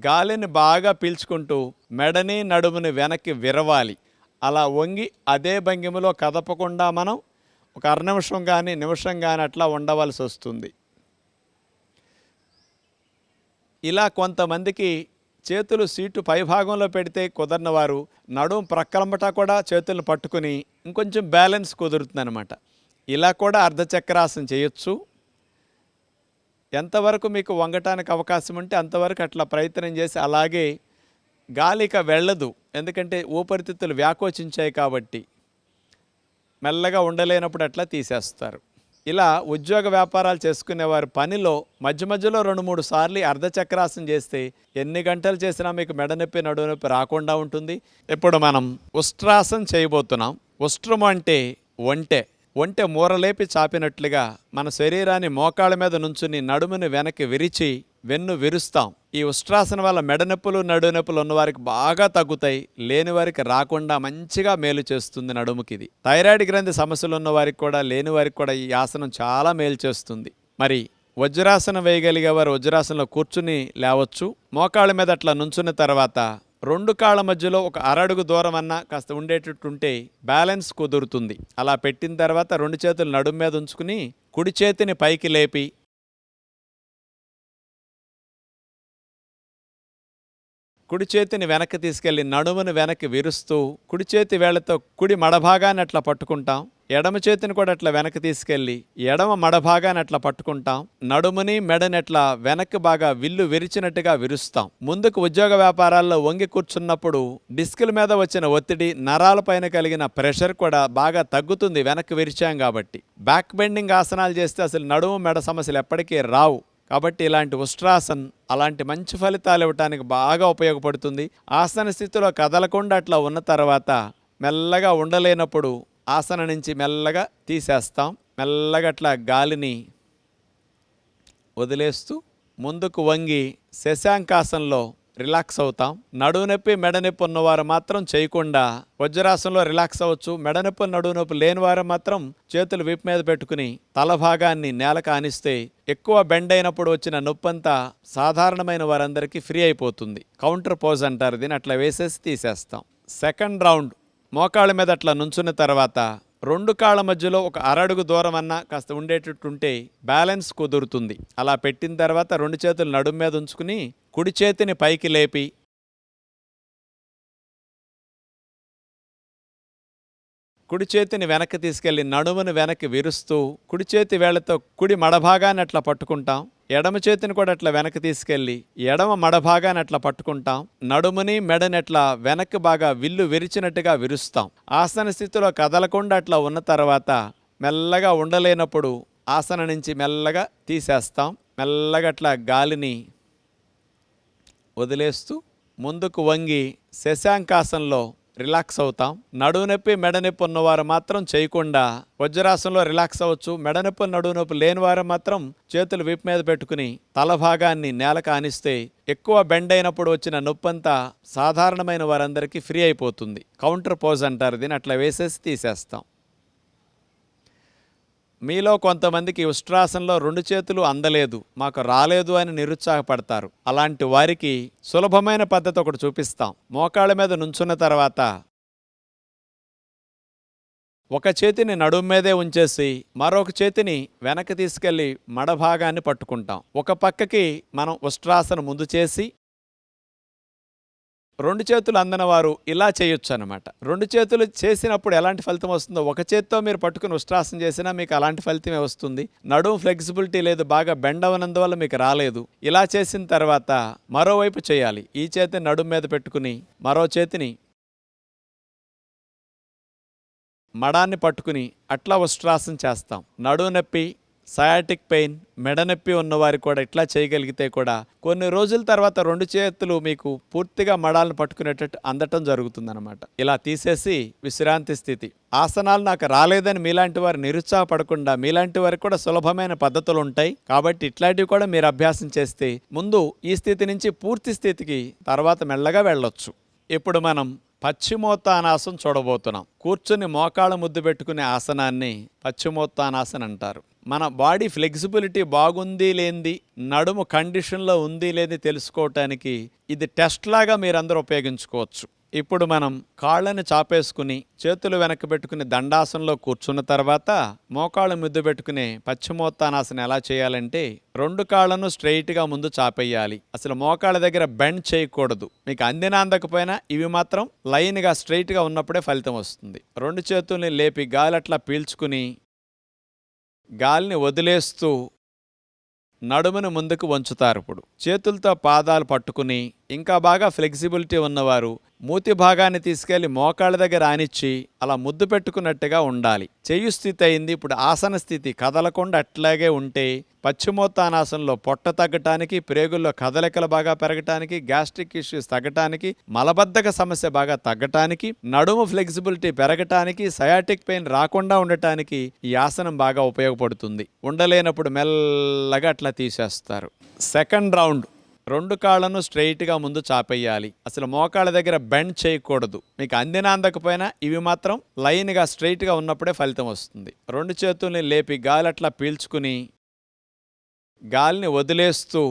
గాలిని బాగా పీల్చుకుంటూ మెడని నడుముని వెనక్కి విరవాలి. అలా వంగి అదే భంగిమలో కదపకుండా మనం 1 అర నిమిషం కానీ నిమిషం కానీ అట్లా ఉండవలసి వస్తుంది. ఇలా కొంతమందికి చేతులు సీటు పైభాగంలో పెడితే కుదరని వారు నడుము ప్రక్కలంబటా కూడా చేతులను పట్టుకుని ఇంకొంచెం బ్యాలెన్స్ కుదురుతుందన్నమాట. ఇలా కూడా అర్ధచక్రాసనం చేయొచ్చు. ఎంతవరకు మీకు వంగటానికి అవకాశం ఉంటే అంతవరకు అట్లా ప్రయత్నం చేసి, అలాగే గాలిక వెళ్ళదు, ఎందుకంటే ఊపిరితిత్తులు వ్యాకోచించాయి కాబట్టి మెల్లగా ఉండలేనప్పుడు అట్లా తీసేస్తారు. ఇలా ఉద్యోగ వ్యాపారాలు చేసుకునేవారు పనిలో మధ్యలో 2-3 సార్లు అర్ధచక్రాసనం చేస్తే ఎన్ని గంటలు చేసినా మీకు మెడ నొప్పి, నడుము నొప్పి రాకుండా ఉంటుంది. ఇప్పుడు మనం ఉష్ట్రాసనం చేయబోతున్నాం. ఉష్ట్రం అంటే ఒంటె మూరలేపి చాపినట్లుగా మన శరీరాన్ని మోకాళ్ళ మీద నుంచుని నడుముని వెనక్కి విరిచి వెన్ను విరుస్తాం. ఈ ఉష్ట్రాసనం వల్ల మెడ నొప్పులు, నడుము నొప్పులు ఉన్నవారికి బాగా తగ్గుతాయి. లేని వారికి రాకుండా మంచిగా మేలు చేస్తుంది నడుముకి. ఇది థైరాయిడ్ గ్రంథి సమస్యలు ఉన్న వారికి కూడా, లేని వారికి కూడా ఈ ఆసనం చాలా మేలు చేస్తుంది. మరి వజ్రాసనం వేయగలిగే వారు వజ్రాసనంలో కూర్చుని లేవచ్చు. మోకాళ్ళ మీద అట్లా నుంచున్న తర్వాత 2 కాళ్ళ మధ్యలో 1 అరడుగు దూరం అన్నా కాస్త ఉండేటట్టుంటే బ్యాలెన్స్ కుదురుతుంది. అలా పెట్టిన తర్వాత 2 చేతులు నడుము మీద ఉంచుకుని కుడి చేతిని పైకి లేపి కుడి చేతిని వెనక్కి తీసుకెళ్ళి నడుమును వెనక్కి విరుస్తూ కుడి చేతి వేళ్లతో కుడి మడభాగాన్ని అట్లా పట్టుకుంటాం. ఎడమ చేతిని కూడా అట్లా వెనక్కి తీసుకెళ్ళి ఎడమ మడభాగాన్ని అట్లా పట్టుకుంటాం. నడుముని మెడని అట్లా వెనక్కి బాగా విల్లు విరిచినట్టుగా విరుస్తాం. ముందుకు ఉద్యోగ వ్యాపారాల్లో వంగి కూర్చున్నప్పుడు డిస్కుల మీద వచ్చిన ఒత్తిడి, నరాలపైన కలిగిన ప్రెషర్ కూడా బాగా తగ్గుతుంది వెనక్కి విరిచాం కాబట్టి. బ్యాక్ బెండింగ్ ఆసనాలు చేస్తే అసలు నడుము మెడ సమస్యలు ఎప్పటికీ రావు. కాబట్టి ఇలాంటి ఉష్ట్రాసన్ అలాంటి మంచి ఫలితాలు ఇవ్వటానికి బాగా ఉపయోగపడుతుంది. ఆసన స్థితిలో కదలకుండా అట్లా ఉన్న తర్వాత మెల్లగా ఉండలేనప్పుడు ఆసన నుంచి మెల్లగా తీసేస్తాం. మెల్లగా అట్లా గాలిని వదిలేస్తూ ముందుకు వంగి శశాంకాసనంలో రిలాక్స్ అవుతాం. నడుము నొప్పి మెడ నొప్పి ఉన్నవారు మాత్రం చేయకుండా వజ్రాసనంలో రిలాక్స్ అవ్వచ్చు. మెడ నొప్పి నడుము నొప్పి లేని వారు మాత్రం చేతులు వీపు మీద పెట్టుకుని తల భాగాన్ని నేలకు ఆనిస్తే ఎక్కువ బెండ్ అయినప్పుడు వచ్చిన నొప్పంతా సాధారణమైన వారందరికీ ఫ్రీ అయిపోతుంది. కౌంటర్ పోజ్ అంటారు దీన్ని. అట్లా వేసేసి తీసేస్తాం. సెకండ్ రౌండ్ మోకాళ్ళ మీద అట్లా నుంచున్న తర్వాత 2 కాళ్ళ మధ్యలో ఒక అరడుగు దూరం అన్నా కాస్త ఉండేటట్టుంటే బ్యాలెన్స్ కుదురుతుంది. అలా పెట్టిన తర్వాత 2 చేతులు నడుము మీద ఉంచుకుని కుడి చేతిని పైకి లేపి కుడి చేతిని వెనక్కి తీసుకెళ్లి నడుమును వెనక్కి విరుస్తూ కుడి చేతి వేళ్లతో కుడి మడభాగాన్ని అట్లా పట్టుకుంటాం. ఎడమ చేతిని కూడా అట్లా వెనక్కి తీసుకెళ్లి ఎడమ మడభాగాన్ని అట్లా పట్టుకుంటాం. నడుముని మెడని అట్లా వెనక్కి బాగా విల్లు విరిచినట్టుగా విరుస్తాం. ఆసన స్థితిలో కదలకుండా అట్లా ఉన్న తర్వాత మెల్లగా ఉండలేనప్పుడు ఆసన నుంచి మెల్లగా తీసేస్తాం. మెల్లగా అట్లా గాలిని వదిలేస్తూ ముందుకు వంగి శశాంకాసనంలో రిలాక్స్ అవుతాం. నడువు నొప్పి మెడ నొప్పి ఉన్నవారు మాత్రం చేయకుండా వజ్రాసనంలో రిలాక్స్ అవ్వచ్చు. మెడ నొప్పి నడువు నొప్పి లేని వారు మాత్రం చేతులు వీపు మీద పెట్టుకుని తల భాగాన్ని నేలకు ఆనిస్తే ఎక్కువ బెండ్ అయినప్పుడు వచ్చిన నొప్పంతా సాధారణమైన వారందరికీ ఫ్రీ అయిపోతుంది. కౌంటర్ పోజ్ అంటారు దీన్ని. అట్లా వేసేసి తీసేస్తాం. మీలో కొంతమందికి ఉష్ట్రాసనంలో 2 చేతులు అందలేదు, మాకు రాలేదు అని నిరుత్సాహపడతారు. అలాంటి వారికి సులభమైన పద్ధతి ఒకటి చూపిస్తాం. మోకాళ్ళ మీద నుంచున్న తర్వాత ఒక చేతిని నడుము మీదే ఉంచేసి మరొక చేతిని వెనక్కి తీసుకెళ్లి మడభాగాన్ని పట్టుకుంటాం. ఒక పక్కకి మనం ఉష్ట్రాసనం ముందు చేసి 2 చేతులు అందని వారు ఇలా చేయొచ్చు అన్నమాట. 2 చేతులు చేసినప్పుడు ఎలాంటి ఫలితం వస్తుందో ఒక చేత్తో మీరు పట్టుకుని ఉష్ట్రాసనం చేసినా మీకు అలాంటి ఫలితమే వస్తుంది. నడుము ఫ్లెక్సిబిలిటీ లేదు, బాగా బెండ్ అవనందువల్ల మీకు రాలేదు. ఇలా చేసిన తర్వాత మరోవైపు చేయాలి. ఈ చేతిని నడుము మీద పెట్టుకుని మరో చేతిని మడాన్ని పట్టుకుని అట్లా ఉష్ట్రాసనం చేస్తాం. నడుము నొప్పి, సయాటిక్ పెయిన్, మెడ నొప్పి ఉన్నవారు కూడా ఇట్లా చేయగలిగితే కూడా కొన్ని రోజుల తర్వాత 2 చేతులు మీకు పూర్తిగా మడాలను పట్టుకునేటట్టు అందటం జరుగుతుందన్నమాట. ఇలా తీసేసి విశ్రాంతి స్థితి. ఆసనాలు నాకు రాలేదని మీలాంటి వారు నిరుత్సాహపడకుండా మీలాంటి వారికి కూడా సులభమైన పద్ధతులు ఉంటాయి. కాబట్టి ఇట్లాంటివి కూడా మీరు అభ్యాసం చేస్తే ముందు ఈ స్థితి నుంచి పూర్తి స్థితికి తర్వాత మెల్లగా వెళ్ళొచ్చు. ఇప్పుడు మనం పశ్చిమోత్తానాసనం చూడబోతున్నాం. కూర్చుని మోకాళ్ళ ముద్దు పెట్టుకునే ఆసనాన్ని పశ్చిమోత్తానాసనం అంటారు. మన బాడీ ఫ్లెక్సిబిలిటీ బాగుంది లేనిది, నడుము కండిషన్లో ఉంది లేని తెలుసుకోవటానికి ఇది టెస్ట్ లాగా మీరందరూ ఉపయోగించుకోవచ్చు. ఇప్పుడు మనం కాళ్ళని చాపేసుకుని చేతులు వెనక్కి పెట్టుకుని దండాసనంలో కూర్చున్న తర్వాత మోకాళ్ళు ముద్దు పెట్టుకునే పశ్చిమోత్తానాసనం ఎలా చేయాలంటే 2 కాళ్ళను స్ట్రైట్గా ముందు చాపేయాలి. అసలు మోకాళ్ళ దగ్గర బెండ్ చేయకూడదు. మీకు అందినా అందకపోయినా ఇవి మాత్రం లైన్గా స్ట్రైట్గా ఉన్నప్పుడే ఫలితం వస్తుంది. 2 చేతుల్ని లేపి గాలి అట్లా పీల్చుకుని గాలిని వదిలేస్తూ నడుమును ముందుకు వంచుతారు. ఇప్పుడు చేతులతో పాదాలు పట్టుకుని ఇంకా బాగా ఫ్లెక్సిబిలిటీ ఉన్నవారు మూతి భాగాన్ని తీసుకెళ్లి మోకాళ్ళ దగ్గర ఆనిచ్చి అలా ముద్దు పెట్టుకున్నట్టుగా ఉండాలి. చెయ్యి స్థితి అయింది. ఇప్పుడు ఆసన స్థితి కదలకుండా అట్లాగే ఉంటే పశ్చిమోత్తానాసనంలో పొట్ట తగ్గటానికి, ప్రేగుల్లో కదలికలు బాగా పెరగటానికి, గ్యాస్ట్రిక్ ఇష్యూస్ తగ్గటానికి, మలబద్ధక సమస్య బాగా తగ్గటానికి, నడుము ఫ్లెక్సిబిలిటీ పెరగటానికి, సయాటిక్ పెయిన్ రాకుండా ఉండటానికి ఈ ఆసనం బాగా ఉపయోగపడుతుంది. ఉండలేనప్పుడు మెల్లగా అట్లా తీసేస్తారు. సెకండ్ రౌండ్ 2 కాళ్ళను స్ట్రైట్గా ముందు చాపేయాలి. అసలు మోకాళ్ళ దగ్గర బెండ్ చేయకూడదు. మీకు అందినా అందకపోయినా ఇవి మాత్రం లైన్గా స్ట్రైట్గా ఉన్నప్పుడే ఫలితం వస్తుంది. 2 చేతుల్ని లేపి గాలి అట్లా పీల్చుకుని గాలిని వదిలేస్తూ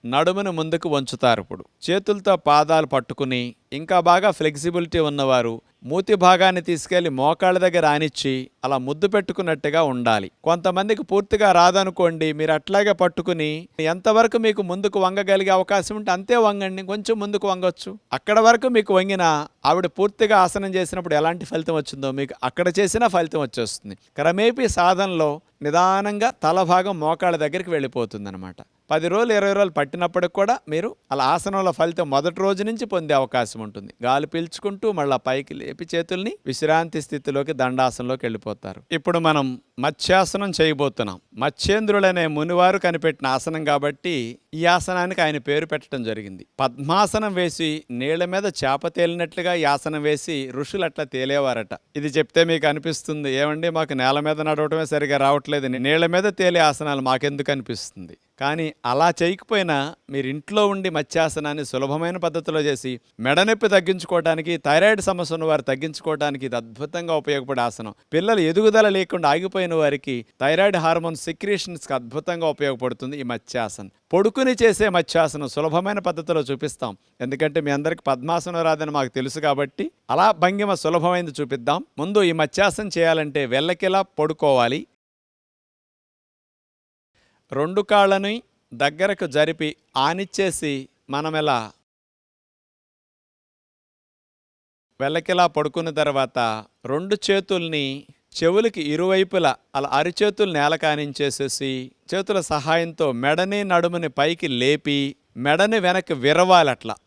నడుమును ముందుకు వంచుతారు. ఇప్పుడు చేతులతో పాదాలు పట్టుకుని ఇంకా బాగా ఫ్లెక్సిబిలిటీ ఉన్నవారు మూతి భాగాన్ని తీసుకెళ్లి మోకాళ్ళ దగ్గర ఆనిచ్చి అలా ముద్దు పెట్టుకున్నట్టుగా ఉండాలి. కొంతమందికి పూర్తిగా రాదనుకోండి, మీరు అట్లాగే పట్టుకుని ఎంతవరకు మీకు ముందుకు వంగగలిగే అవకాశం ఉంటే అంతే వంగండి. కొంచెం ముందుకు వంగొచ్చు. అక్కడ వరకు మీకు వంగిన ఆవిడ పూర్తిగా ఆసనం చేసినప్పుడు ఎలాంటి ఫలితం వచ్చిందో మీకు అక్కడ చేసినా ఫలితం వచ్చేస్తుంది. క్రమేపీ సాధనలో నిదానంగా తల భాగం మోకాళ్ళ దగ్గరికి వెళ్ళిపోతుంది అనమాట. 10 రోజులు 20 రోజులు పట్టినప్పటికి కూడా మీరు అలా ఆసనంలో ఫలితం మొదటి రోజు నుంచి పొందే అవకాశం ఉంటుంది. గాలి పీల్చుకుంటూ మళ్ళీ పైకి లేపి చేతుల్ని విశ్రాంతి స్థితిలోకి దండాసనంలోకి వెళ్ళిపోతారు. ఇప్పుడు మనం మత్స్యాసనం చేయబోతున్నాం. మత్స్యేంద్రులనే మునివారు కనిపెట్టిన ఆసనం కాబట్టి ఈ ఆసనానికి ఆయన పేరు పెట్టడం జరిగింది. పద్మాసనం వేసి నీళ్ల మీద చేప తేలినట్లుగా ఈ ఆసనం వేసి ఋషులు అట్లా తేలేవారట. ఇది చెప్తే మీకు అనిపిస్తుంది, ఏమండి మాకు నేల మీద నడవటమే సరిగా రావట్లేదు, నీళ్ల మీద తేలే ఆసనాలు మాకెందుకు అనిపిస్తుంది. కానీ అలా చేయకపోయినా మీరు ఇంట్లో ఉండి మత్స్యాసనాన్ని సులభమైన పద్ధతిలో చేసి మెడ నొప్పి తగ్గించుకోవడానికి, థైరాయిడ్ సమస్య ఉన్న వారు తగ్గించుకోవడానికి ఇది అద్భుతంగా ఉపయోగపడే ఆసనం. పిల్లలు ఎదుగుదల లేకుండా ఆగిపోయిన వారికి థైరాయిడ్ హార్మోన్ సెక్రీషన్స్కి అద్భుతంగా ఉపయోగపడుతుంది ఈ మత్స్యాసనం. పొడుకుని చేసే మత్స్యాసనం సులభమైన పద్ధతిలో చూపిస్తాం. ఎందుకంటే మీ అందరికి పద్మాసనం రాదని మాకు తెలుసు కాబట్టి అలా భంగిమ సులభమైనది చూపిద్దాం. ముందు ఈ మత్స్యాసనం చేయాలంటే వెల్లకిలా పడుకోవాలి. రెండు కాళ్ళని దగ్గరకు జరిపి ఆనిచ్చేసి మనమిలా వెల్లకిలా పడుకున్న తర్వాత రెండు చేతుల్ని చెవులకి ఇరువైపులా అలా అరిచేతులు నేల కానించేసేసి చేతుల సహాయంతో మెడని నడుముని పైకి లేపి మెడని వెనక్కి విరవాలి. అట్లా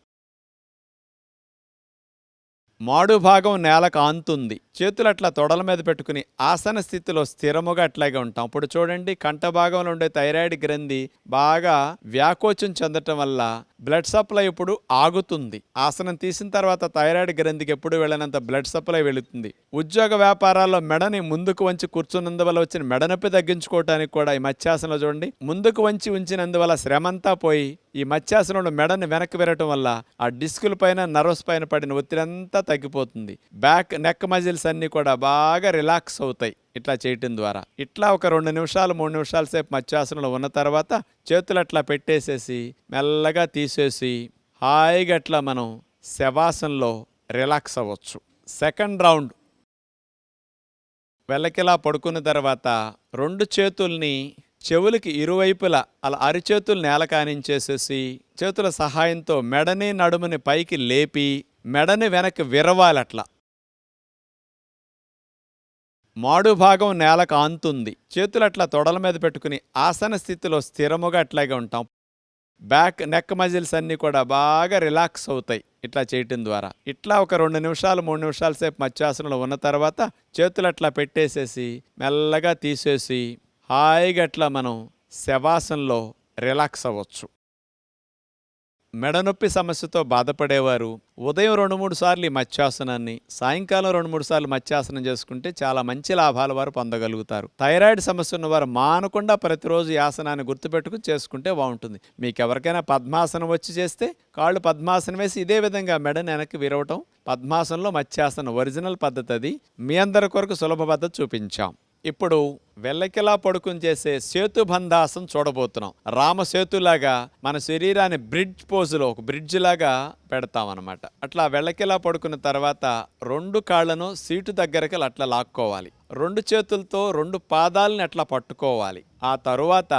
మాడు భాగం నేలకు ఆంతుంది. చేతులు అట్లా తొడల మీద పెట్టుకుని ఆసన స్థితిలో స్థిరముగా అట్లాగే ఉంటాం. ఇప్పుడు చూడండి, కంఠ భాగంలో ఉండే థైరాయిడ్ గ్రంథి బాగా వ్యాకోచం చెందటం వల్ల బ్లడ్ సప్లై ఇప్పుడు ఆగుతుంది. ఆసనం తీసిన తర్వాత థైరాయిడ్ గ్రంథికి ఎప్పుడు వెళ్ళినంత బ్లడ్ సప్లై వెళుతుంది. ఉద్యోగ వ్యాపారాల్లో మెడని ముందుకు వంచి కూర్చున్నందువల్ల వచ్చిన మెడ నొప్పి తగ్గించుకోవటానికి కూడా ఈ మత్స్యాసనంలో చూడండి, ముందుకు వంచి ఉంచినందువల్ల శ్రమంతా పోయి ఈ మత్స్యాసనంలో మెడని వెనక్కి విరగటం వల్ల ఆ డిస్కుల పైన నర్వస్ పైన పడిన ఒత్తిడి అంతా తగ్గిపోతుంది. బ్యాక్ నెక్ మజిల్స్ అన్నీ కూడా బాగా రిలాక్స్ అవుతాయి ఇట్లా చేయటం ద్వారా. ఇట్లా ఒక 2 నిమిషాలు 3 నిమిషాల సేపు మత్స్యాసనంలో ఉన్న తర్వాత చేతులు అట్లా పెట్టేసేసి మెల్లగా తీసేసి హాయిగా అట్లా మనం శవాసనంలో రిలాక్స్ అవ్వచ్చు. సెకండ్ రౌండ్ వెల్లకిలా పడుకున్న తర్వాత రెండు చేతుల్ని చెవులకి ఇరువైపులా అలా అరిచేతులు నేల కానించేసేసి చేతుల సహాయంతో మెడని నడుముని పైకి లేపి మెడని వెనక్కి విరవాలి. అట్లా మాడు భాగం నేలకు ఆంతుంది. చేతులు అట్లా తొడల మీద పెట్టుకుని ఆసన స్థితిలో స్థిరముగా అట్లాగే ఉంటాం. బ్యాక్ నెక్ మజిల్స్ అన్నీ కూడా బాగా రిలాక్స్ అవుతాయి ఇట్లా చేయటం ద్వారా. ఇట్లా ఒక 2 నిమిషాలు 3 నిమిషాల సేపు మత్స్యాసనంలో ఉన్న తర్వాత చేతులు అట్లా పెట్టేసేసి మెల్లగా తీసేసి హాయిగా అట్లా మనం శవాసనంలో రిలాక్స్ అవ్వచ్చు. మెడ నొప్పి సమస్యతో బాధపడేవారు ఉదయం 2-3 సార్లు ఈ మత్స్యాసనాన్ని, సాయంకాలం 2-3 సార్లు మత్స్యాసనం చేసుకుంటే చాలా మంచి లాభాలు వారు పొందగలుగుతారు. థైరాయిడ్ సమస్య ఉన్నవారు మానకుండా ప్రతిరోజు ఈ ఆసనాన్ని గుర్తుపెట్టుకుని చేసుకుంటే బాగుంటుంది. మీకు ఎవరికైనా పద్మాసనం వచ్చి చేస్తే కాళ్ళు పద్మాసనం వేసి ఇదే విధంగా మెడని వెనక్కి విరవటం పద్మాసనంలో మత్స్యాసనం ఒరిజినల్ పద్ధతి. అది మీ అందరి కొరకు సులభ పద్ధతి చూపించాం. ఇప్పుడు వెల్లకిలా పడుకుని చేసే సేతుబంధాసనం చూడబోతున్నాం. రామసేతులాగా మన శరీరాన్ని బ్రిడ్జ్ పోజులో ఒక బ్రిడ్జ్ లాగా పెడతామన్నమాట. అట్లా వెల్లకిలా పడుకున్న తర్వాత రెండు కాళ్ళను సీటు దగ్గరికి అట్లా లాక్కోవాలి. రెండు చేతులతో రెండు పాదాలని అట్లా పట్టుకోవాలి. ఆ తరువాత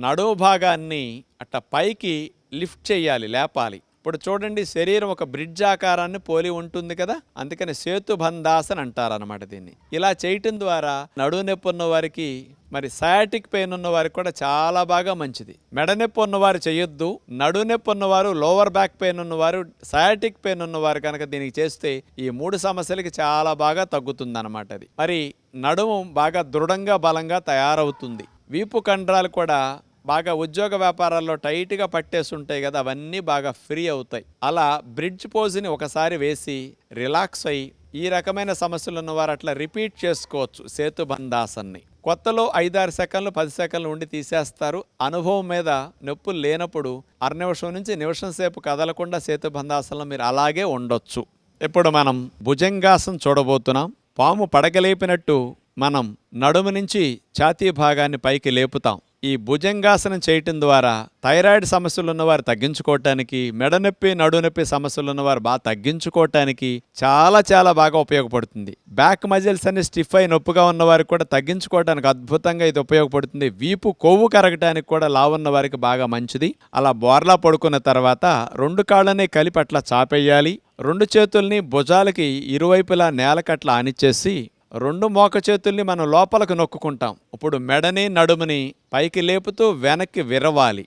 నడుము భాగాన్ని అట్లా పైకి లిఫ్ట్ చేయాలి, లేపాలి. ఇప్పుడు చూడండి, శరీరం ఒక బ్రిడ్జ్ ఆకారాన్ని పోలి ఉంటుంది కదా, అందుకని సేతుబంధాసన్ అంటారనమాట దీన్ని. ఇలా చేయటం ద్వారా నడుము నొప్పి ఉన్న వారికి, మరి సయాటిక్ పెయిన్ ఉన్న వారికి కూడా చాలా బాగా మంచిది. మెడ నొప్పి ఉన్నవారు చేయొద్దు. నడుము నొప్పి ఉన్నవారు, లోవర్ బ్యాక్ పెయిన్ ఉన్నవారు, సయాటిక్ పెయిన్ ఉన్నవారు కనుక దీనికి చేస్తే ఈ 3 సమస్యలకి చాలా బాగా తగ్గుతుంది అనమాట. అది మరి నడుము బాగా దృఢంగా బలంగా తయారవుతుంది. వీపు కండరాలు కూడా బాగా ఉద్యోగ వ్యాపారాల్లో టైట్గా పట్టేసి ఉంటాయి కదా, అవన్నీ బాగా ఫ్రీ అవుతాయి. అలా బ్రిడ్జ్ పోజ్ని ఒకసారి వేసి రిలాక్స్ అయ్యి ఈ రకమైన సమస్యలు ఉన్నవారు అట్లా రిపీట్ చేసుకోవచ్చు సేతుబంధాసన్ని. కొత్తలో 5-6 సెకండ్లు 10 సెకండ్లు ఉండి తీసేస్తారు. అనుభవం మీద నొప్పులు లేనప్పుడు అర నిమిషం నుంచి నిమిషం సేపు కదలకుండా సేతుబంధాసనంలో మీరు అలాగే ఉండొచ్చు. ఇప్పుడు మనం భుజంగాసనం చూడబోతున్నాం. పాము పడగలేపినట్టు మనం నడుము నుంచి ఛాతీ భాగాన్ని పైకి లేపుతాం. ఈ భుజంగాసనం చేయటం ద్వారా థైరాయిడ్ సమస్యలు ఉన్నవారు తగ్గించుకోవటానికి, మెడ నొప్పి నడునొప్పి సమస్యలు ఉన్నవారు బాగా తగ్గించుకోవటానికి చాలా చాలా బాగా ఉపయోగపడుతుంది. బ్యాక్ మజిల్స్ అన్ని స్టిఫ్ అయి నొప్పిగా ఉన్నవారికి కూడా తగ్గించుకోవటానికి అద్భుతంగా ఇది ఉపయోగపడుతుంది. వీపు కొవ్వు కరగటానికి కూడా లావున్న వారికి బాగా మంచిది. అలా బోర్లా పడుకున్న తర్వాత రెండు కాళ్ళని కలిపి అట్లా చాపేయాలి. రెండు చేతుల్ని భుజాలకి ఇరువైపులా నేలకట్లా ఆనిచ్చేసి రెండు మోక చేతుల్ని మనం లోపలకు నొక్కుంటాం. ఇప్పుడు మెడని నడుముని పైకి లేపుతూ వెనక్కి విరవాలి.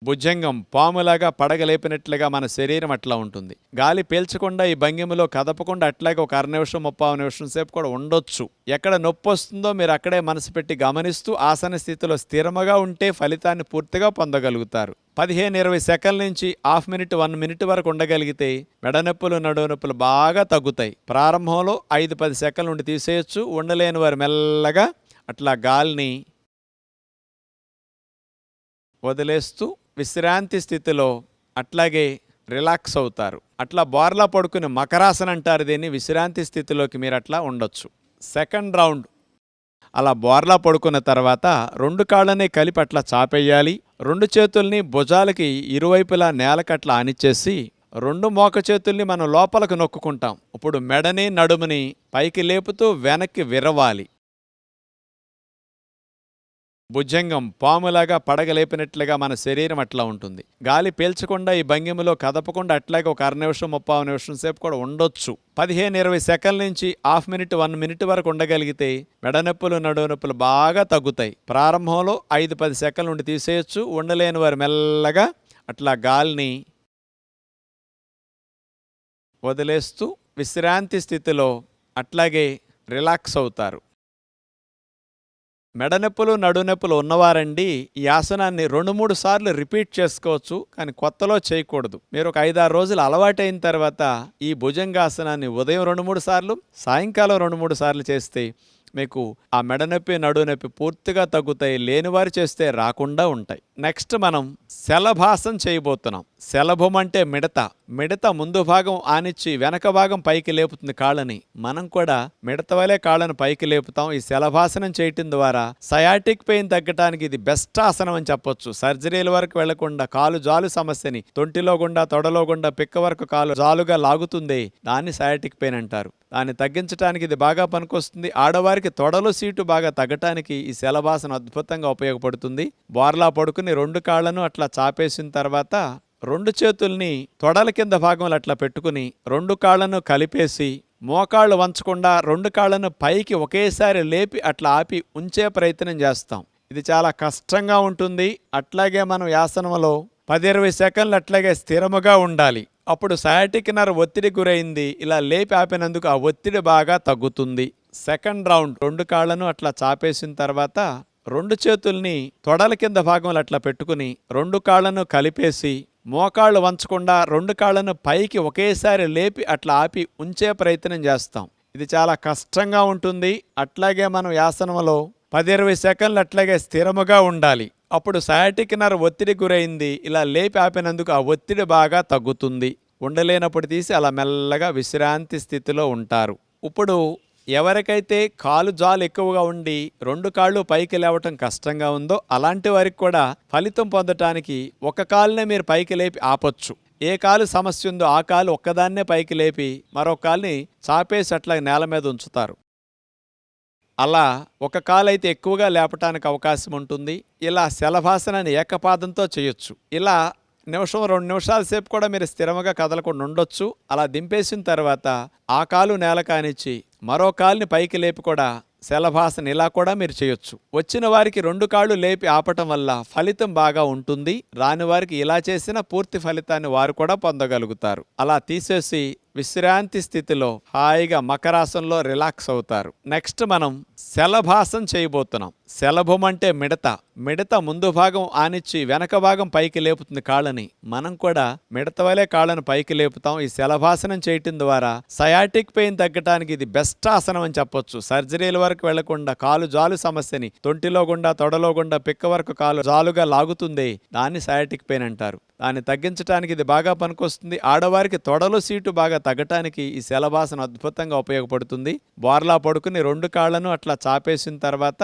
భుజంగం పాములాగా పడగలేపినట్లుగా మన శరీరం అట్లా ఉంటుంది. గాలి పీల్చకుండా ఈ భంగిమలో కదపకుండా అట్లాగే ఒక 1/2 నిమిషం 30 నిమిషం సేపు కూడా ఉండొచ్చు. ఎక్కడ నొప్పి వస్తుందో మీరు అక్కడే మనసు పెట్టి గమనిస్తూ ఆసన స్థితిలో స్థిరముగా ఉంటే ఫలితాన్ని పూర్తిగా పొందగలుగుతారు. 15-20 సెకండ్ల నుంచి హాఫ్ మినిట్ 1 మినిట్ వరకు ఉండగలిగితే మెడ నొప్పులు నడుము నొప్పులు బాగా తగ్గుతాయి. ప్రారంభంలో 5-10 సెకండ్ల నుండి తీసేయచ్చు. ఉండలేని వారు మెల్లగా అట్లా గాలిని వదిలేస్తూ విశ్రాంతి స్థితిలో అట్లాగే రిలాక్స్ అవుతారు. అట్లా బోర్లా పడుకుని మకరాసన అంటారు దీన్ని. విశ్రాంతి స్థితిలోకి మీరు అట్లా ఉండొచ్చు. సెకండ్ రౌండ్ అలా బోర్లా పడుకున్న తర్వాత 2 కాళ్ళని కలిపి అట్లా చాపేయాలి. 2 చేతుల్ని భుజాలకి ఇరువైపులా నేలకట్లా ఆనిచ్చేసి 2 మోక చేతుల్ని మనం లోపలకు నొక్కుకుంటాం. ఇప్పుడు మెడని నడుముని పైకి లేపుతూ వెనక్కి విరవాలి. భుజంగం పాములాగా పడగలేపినట్లుగా మన శరీరం అట్లా ఉంటుంది. గాలి పీల్చకుండా ఈ భంగిమలో కదపకుండా అట్లాగే ఒక 1/2 నిమిషం 30 నిమిషం సేపు కూడా ఉండొచ్చు. 15-20 సెకండ్ల నుంచి హాఫ్ మినిట్ 1 మినిట్ వరకు ఉండగలిగితే మెడనొప్పులు నడుము నొప్పులు బాగా తగ్గుతాయి. ప్రారంభంలో 5-10 సెకండ్ల నుండి తీసేయచ్చు. ఉండలేని వారు మెల్లగా అట్లా గాలిని వదిలేస్తూ విశ్రాంతి స్థితిలో అట్లాగే రిలాక్స్ అవుతారు. మెడనొప్పులు నడునొప్పులు ఉన్నవారండి ఈ ఆసనాన్ని 2-3 సార్లు రిపీట్ చేసుకోవచ్చు. కానీ కొత్తలో చేయకూడదు. మీరు ఒక 5-6 రోజులు అలవాటైన తర్వాత ఈ భుజంగాసనాన్ని ఉదయం 2-3 సార్లు, సాయంకాలం 2-3 సార్లు చేస్తే మీకు ఆ మెడనొప్పి నడునొప్పి పూర్తిగా తగ్గుతాయి. లేనివారు చేస్తే రాకుండా ఉంటాయి. నెక్స్ట్ మనం శలభాసం చేయబోతున్నాం. శలభం అంటే మిడత ముందు భాగం ఆనిచ్చి వెనక భాగం పైకి లేపుతుంది కాళ్ళని. మనం కూడా మిడత వలె కాళ్ళను పైకి లేపుతాం. ఈ శలభాసనం చేయటం ద్వారా సయాటిక్ పెయిన్ తగ్గడానికి ఇది బెస్ట్ ఆసనం అని చెప్పొచ్చు. సర్జరీల వరకు వెళ్లకుండా కాలు జాలు సమస్యని తొంటిలో గుండా తొడలో గుండా పిక్క వరకు కాలు జాలుగా లాగుతుంది. దాన్ని సయాటిక్ పెయిన్ అంటారు. దాన్ని తగ్గించడానికి ఇది బాగా పనికొస్తుంది. ఆడవారికి తొడలు సీటు బాగా తగ్గటానికి ఈ శలభాసనం అద్భుతంగా ఉపయోగపడుతుంది. బోర్లా పడుకుని 2 కాళ్ళను అట్లా చాపేసిన తర్వాత 2 చేతుల్ని తొడల కింద భాగంలో అట్లా పెట్టుకుని 2 కాళ్ళను కలిపేసి మోకాళ్ళు వంచకుండా 2 కాళ్ళను పైకి ఒకేసారి లేపి అట్లా ఆపి ఉంచే ప్రయత్నం చేస్తాం. ఇది చాలా కష్టంగా ఉంటుంది. అట్లాగే మనం ఆసనంలో 10-20 సెకండ్లు అట్లాగే స్థిరముగా ఉండాలి. అప్పుడు సయాటిక్ నర్వ్ ఒత్తిడి గురైంది. ఇలా లేపి ఆపినందుకు ఆ ఒత్తిడి బాగా తగ్గుతుంది. సెకండ్ రౌండ్ 2 కాళ్ళను అట్లా చాపేసిన తర్వాత 2 చేతుల్ని తొడల కింద భాగంలో అట్లా పెట్టుకుని 2 కాళ్ళను కలిపేసి మోకాళ్ళు వంచకుండా 2 కాళ్ళను పైకి ఒకేసారి లేపి అట్లా ఆపి ఉంచే ప్రయత్నం చేస్తాం. ఇది చాలా కష్టంగా ఉంటుంది. అట్లాగే మనం ఆసనంలో 10-20 సెకండ్లు అట్లాగే స్థిరముగా ఉండాలి. అప్పుడు సయాటిక్ నర్వ్ ఒత్తిడి గురైంది. ఇలా లేపి ఆపినందుకు ఆ ఒత్తిడి బాగా తగ్గుతుంది. ఉండలేనప్పుడు తీసి అలా మెల్లగా విశ్రాంతి స్థితిలో ఉంటారు. ఇప్పుడు ఎవరికైతే కాలు జాలు ఎక్కువగా ఉండి 2 కాళ్ళు పైకి లేవటం కష్టంగా ఉందో అలాంటి వారికి కూడా ఫలితం పొందటానికి ఒక కాలునే మీరు పైకి లేపి ఆపొచ్చు. ఏ కాలు సమస్య ఉందో ఆ కాలు ఒక్కదాన్నే పైకి లేపి మరో కాలుని చాపేసి అట్లా నేల మీద ఉంచుతారు. అలా ఒక కాలు అయితే ఎక్కువగా లేపటానికి అవకాశం ఉంటుంది. ఇలా శలభాసనాన్ని ఏకపాదంతో చేయొచ్చు. ఇలా 1-2 నిమిషాల సేపు కూడా మీరు స్థిరంగా కదలకుండా ఉండొచ్చు. అలా దింపేసిన తర్వాత ఆ కాలు నేల కానిచ్చి మరో కాలుని పైకి లేపి కూడా శలభాసన ఇలా కూడా మీరు చేయొచ్చు. వచ్చిన వారికి 2 కాళ్ళు లేపి ఆపటం వల్ల ఫలితం బాగా ఉంటుంది. రాని వారికి ఇలా చేసిన పూర్తి ఫలితాన్ని వారు కూడా పొందగలుగుతారు. అలా తీసేసి విశ్రాంతి స్థితిలో హాయిగా మకరాసనంలో రిలాక్స్ అవుతారు. నెక్స్ట్ మనం శలభాసం చేయబోతున్నాం. శలభం అంటే మిడత ముందు భాగం ఆనిచ్చి వెనక భాగం పైకి లేపుతుంది కాళ్ళని. మనం కూడా మిడత వలె కాళ్ళను పైకి లేపుతాం. ఈ శలభాసనం చేయటం ద్వారా సయాటిక్ పెయిన్ తగ్గడానికి ఇది బెస్ట్ ఆసనం అని చెప్పొచ్చు. సర్జరీల వరకు వెళ్లకుండా కాలు జాలు సమస్యని తొంటిలో గుండా తొడలో గుండా పిక్క వరకు కాలు జాలుగా లాగుతుంది. దాన్ని సయాటిక్ పెయిన్ అంటారు. దాన్ని తగ్గించడానికి ఇది బాగా పనికొస్తుంది. ఆడవారికి తొడలు సీటు బాగా తగ్గటానికి ఈ శలభాసనం అద్భుతంగా ఉపయోగపడుతుంది. బోర్లా పడుకుని 2 కాళ్ళను అట్లా చాపేసిన తర్వాత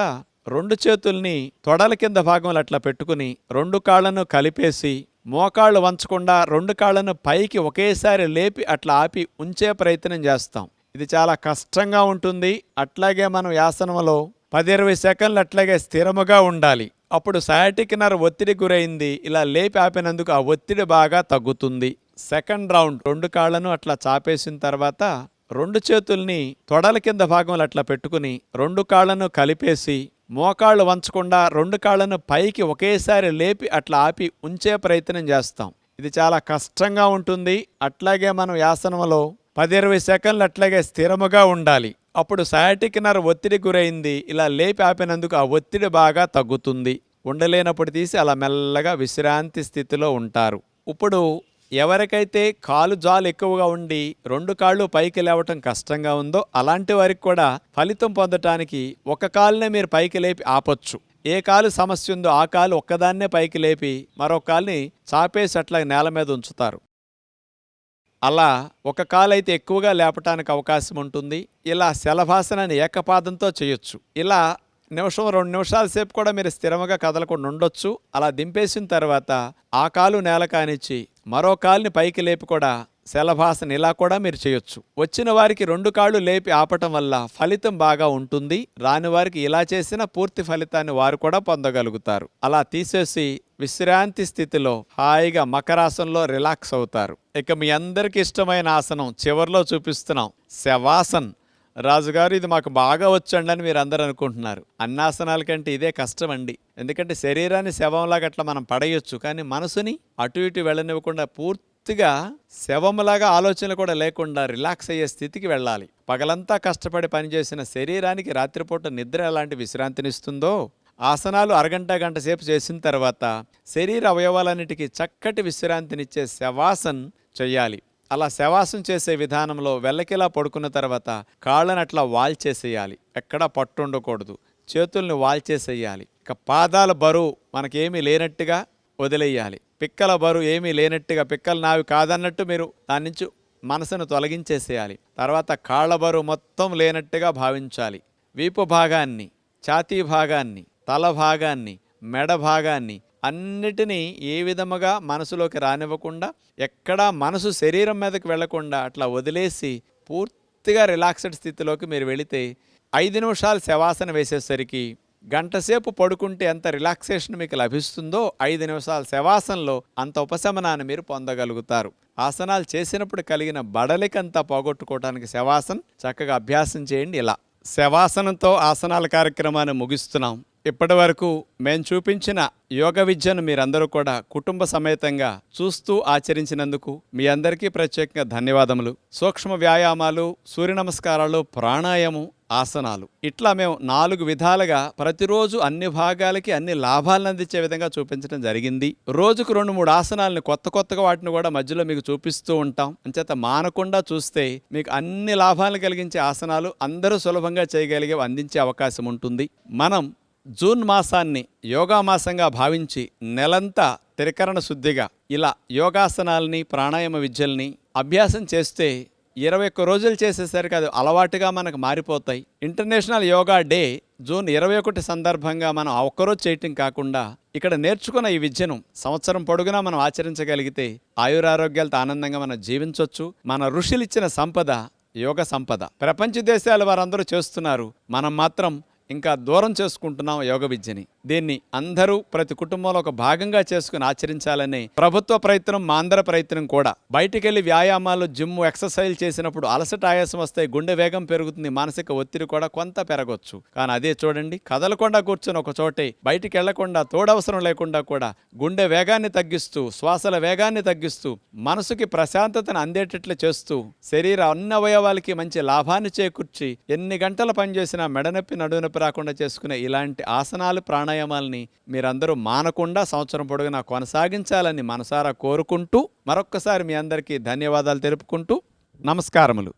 2 చేతుల్ని తొడల కింద భాగంలో అట్లా పెట్టుకుని 2 కాళ్ళను కలిపేసి మోకాళ్ళు వంచకుండా 2 కాళ్ళను పైకి ఒకేసారి లేపి అట్లా ఆపి ఉంచే ప్రయత్నం చేస్తాం. ఇది చాలా కష్టంగా ఉంటుంది. అట్లాగే మనం ఆసనంలో 10-20 సెకండ్లు అట్లాగే స్థిరముగా ఉండాలి. అప్పుడు సయాటిక్ నర్వ్ ఒత్తిడి గురైంది. ఇలా లేపి ఆపినందుకు ఆ ఒత్తిడి బాగా తగ్గుతుంది. సెకండ్ రౌండ్ 2 కాళ్ళను అట్లా చాపేసిన తర్వాత 2 చేతుల్ని తొడల కింద భాగంలో అట్లా పెట్టుకుని 2 కాళ్ళను కలిపేసి మోకాళ్ళు వంచకుండా 2 కాళ్ళను పైకి ఒకేసారి లేపి అట్లా ఆపి ఉంచే ప్రయత్నం చేస్తాం. ఇది చాలా కష్టంగా ఉంటుంది. అట్లాగే మనం ఆసనంలో 10-20 సెకండ్లు అట్లాగే స్థిరముగా ఉండాలి. అప్పుడు సయాటిక్ నర్వ్ ఒత్తిడి గురైంది. ఇలా లేపి ఆపినందుకు ఆ ఒత్తిడి బాగా తగ్గుతుంది. ఉండలేనప్పుడు తీసి అలా మెల్లగా విశ్రాంతి స్థితిలో ఉంటారు. ఇప్పుడు ఎవరికైతే కాలు జాలు ఎక్కువగా ఉండి 2 కాళ్ళు పైకి లేవటం కష్టంగా ఉందో అలాంటి వారికి కూడా ఫలితం పొందటానికి ఒక కాలునే మీరు పైకి లేపి ఆపొచ్చు. ఏ కాలు సమస్య ఉందో ఆ కాలు ఒక్కదాన్నే పైకి లేపి మరో కాలుని చాపేసి అట్లా నేల మీద ఉంచుతారు. అలా ఒక కాలైతే ఎక్కువగా లేపటానికి అవకాశం ఉంటుంది. ఇలా శలభాసనాన్ని ఏకపాదంతో చేయొచ్చు. ఇలా నిమిషం 2 నిమిషాల సేపు కూడా మీరు స్థిరంగా కదలకుండా ఉండొచ్చు. అలా దింపేసిన తర్వాత ఆ కాలు నేల కానిచ్చి మరో కాలుని పైకి లేపి కూడా శలభాసన ఇలా కూడా మీరు చేయొచ్చు. వచ్చిన వారికి 2 కాళ్ళు లేపి ఆపటం వల్ల ఫలితం బాగా ఉంటుంది. రాని వారికి ఇలా చేసిన పూర్తి ఫలితాన్ని వారు కూడా పొందగలుగుతారు. అలా తీసేసి విశ్రాంతి స్థితిలో హాయిగా మకరాసనంలో రిలాక్స్ అవుతారు. ఇక మీ అందరికి ఇష్టమైన ఆసనం చివరిలో చూపిస్తున్నాం, శవాసన్. రాజుగారు ఇది మాకు బాగా వచ్చండి అని మీరు అందరూ అనుకుంటున్నారు. అన్నాసనాల కంటే ఇదే కష్టమండి. ఎందుకంటే శరీరాన్ని శవంలాగా అట్లా మనం పడేయొచ్చు, కానీ మనసుని అటు ఇటు వెళ్ళనివ్వకుండా పూర్తిగా శవంలాగా ఆలోచనలు కూడా లేకుండా రిలాక్స్ అయ్యే స్థితికి వెళ్ళాలి. పగలంతా కష్టపడి పనిచేసిన శరీరానికి రాత్రిపూట నిద్ర ఎలాంటి విశ్రాంతినిస్తుందో, ఆసనాలు అరగంట గంట సేపు చేసిన తర్వాత శరీర అవయవాలన్నిటికీ చక్కటి విశ్రాంతినిచ్చే శవాసన్ చెయ్యాలి. అలా శవాసం చేసే విధానంలో వెల్లకిలా పడుకున్న తర్వాత కాళ్ళని అట్లా వాల్చేసేయాలి. ఎక్కడా పట్టు ఉండకూడదు. చేతుల్ని వాల్చేసేయాలి. ఇక పాదాల బరువు మనకేమీ లేనట్టుగా వదిలేయాలి. పిక్కల బరువు ఏమీ లేనట్టుగా, పిక్కలు నావి కాదన్నట్టు మీరు దాని నుంచి మనసును తొలగించేసేయాలి. తర్వాత కాళ్ళ బరువు మొత్తం లేనట్టుగా భావించాలి. వీపు భాగాన్ని, ఛాతీ భాగాన్ని, తల భాగాన్ని, మెడ భాగాన్ని అన్నిటినీ ఏ విధముగా మనసులోకి రానివ్వకుండా, ఎక్కడా మనసు శరీరం మీదకి వెళ్లకుండా అట్లా వదిలేసి పూర్తిగా రిలాక్స్డ్ స్థితిలోకి మీరు వెళితే 5 నిమిషాలు శవాసన వేసేసరికి గంటసేపు పడుకుంటే ఎంత రిలాక్సేషన్ మీకు లభిస్తుందో 5 నిమిషాల శవాసనలో అంత ఉపశమనాన్ని మీరు పొందగలుగుతారు. ఆసనాలు చేసినప్పుడు కలిగిన బడలికంతా పోగొట్టుకోవడానికి శవాసన్ చక్కగా అభ్యాసం చేయండి. ఇలా శవాసనంతో ఆసనాల కార్యక్రమాన్ని ముగిస్తున్నాం. ఇప్పటి వరకు మేము చూపించిన యోగ విద్యను మీరందరూ కూడా కుటుంబ సమేతంగా చూస్తూ ఆచరించినందుకు మీ అందరికీ ప్రత్యేకంగా ధన్యవాదములు. సూక్ష్మ వ్యాయామాలు, సూర్య నమస్కారాలు, ప్రాణాయామం, ఆసనాలు ఇట్లా మేము 4 విధాలుగా ప్రతిరోజు అన్ని భాగాలకి అన్ని లాభాలను అందించే విధంగా చూపించడం జరిగింది. రోజుకు 2-3 ఆసనాలను కొత్తగా వాటిని కూడా మధ్యలో మీకు చూపిస్తూ ఉంటాం. అంచేత మానకుండా చూస్తే మీకు అన్ని లాభాలను కలిగించే ఆసనాలు అందరూ సులభంగా చేయగలిగే అందించే అవకాశం ఉంటుంది. మనం జూన్ మాసాన్ని యోగా మాసంగా భావించి నెలంతా త్రికరణ శుద్ధిగా ఇలా యోగాసనాలని, ప్రాణాయామ విద్యల్ని అభ్యాసం చేస్తే 21 రోజులు చేసేసరికి అది అలవాటుగా మనకు మారిపోతాయి. ఇంటర్నేషనల్ యోగా డే జూన్ 21 సందర్భంగా మనం ఆ ఒక్కరోజు చేయటం కాకుండా ఇక్కడ నేర్చుకున్న ఈ విద్యను సంవత్సరం పొడుగునా మనం ఆచరించగలిగితే ఆయురారోగ్యాలతో ఆనందంగా మనం జీవించవచ్చు. మన ఋషులిచ్చిన సంపద యోగ సంపద. ప్రపంచ దేశాల వారందరూ చేస్తున్నారు, మనం మాత్రం ఇంకా దూరం చేసుకుంటున్నాం యోగ విద్యని. దీన్ని అందరూ ప్రతి కుటుంబంలో ఒక భాగంగా చేసుకుని ఆచరించాలని ప్రభుత్వ ప్రయత్నం, మా అందరి ప్రయత్నం కూడా. బయటికెళ్ళి వ్యాయామాలు, జిమ్, ఎక్సర్సైజ్ చేసినప్పుడు అలసట, ఆయాసం వస్తాయి, గుండె వేగం పెరుగుతుంది, మానసిక ఒత్తిడి కూడా కొంత పెరగొచ్చు. కానీ అదే చూడండి, కదలకుండా కూర్చొని ఒక చోటే బయటికి వెళ్లకుండా, తోడవసరం లేకుండా కూడా గుండె వేగాన్ని తగ్గిస్తూ, శ్వాసల వేగాన్ని తగ్గిస్తూ, మనసుకి ప్రశాంతతను అందేటట్లు చేస్తూ, శరీర అన్ని అవయవాలకి మంచి లాభాన్ని చేకూర్చి ఎన్ని గంటలు పనిచేసినా మెడనొప్పి, నడునొప్పి రాకుండా చేసుకునే ఇలాంటి ఆసనాలు, ప్రాణాయామాలని మీరందరూ మానకుండా సంవత్సరం పొడుగునా కొనసాగించాలని మనసారా కోరుకుంటూ మరొక్కసారి మీ అందరికీ ధన్యవాదాలు తెలుపుకుంటూ నమస్కారములు.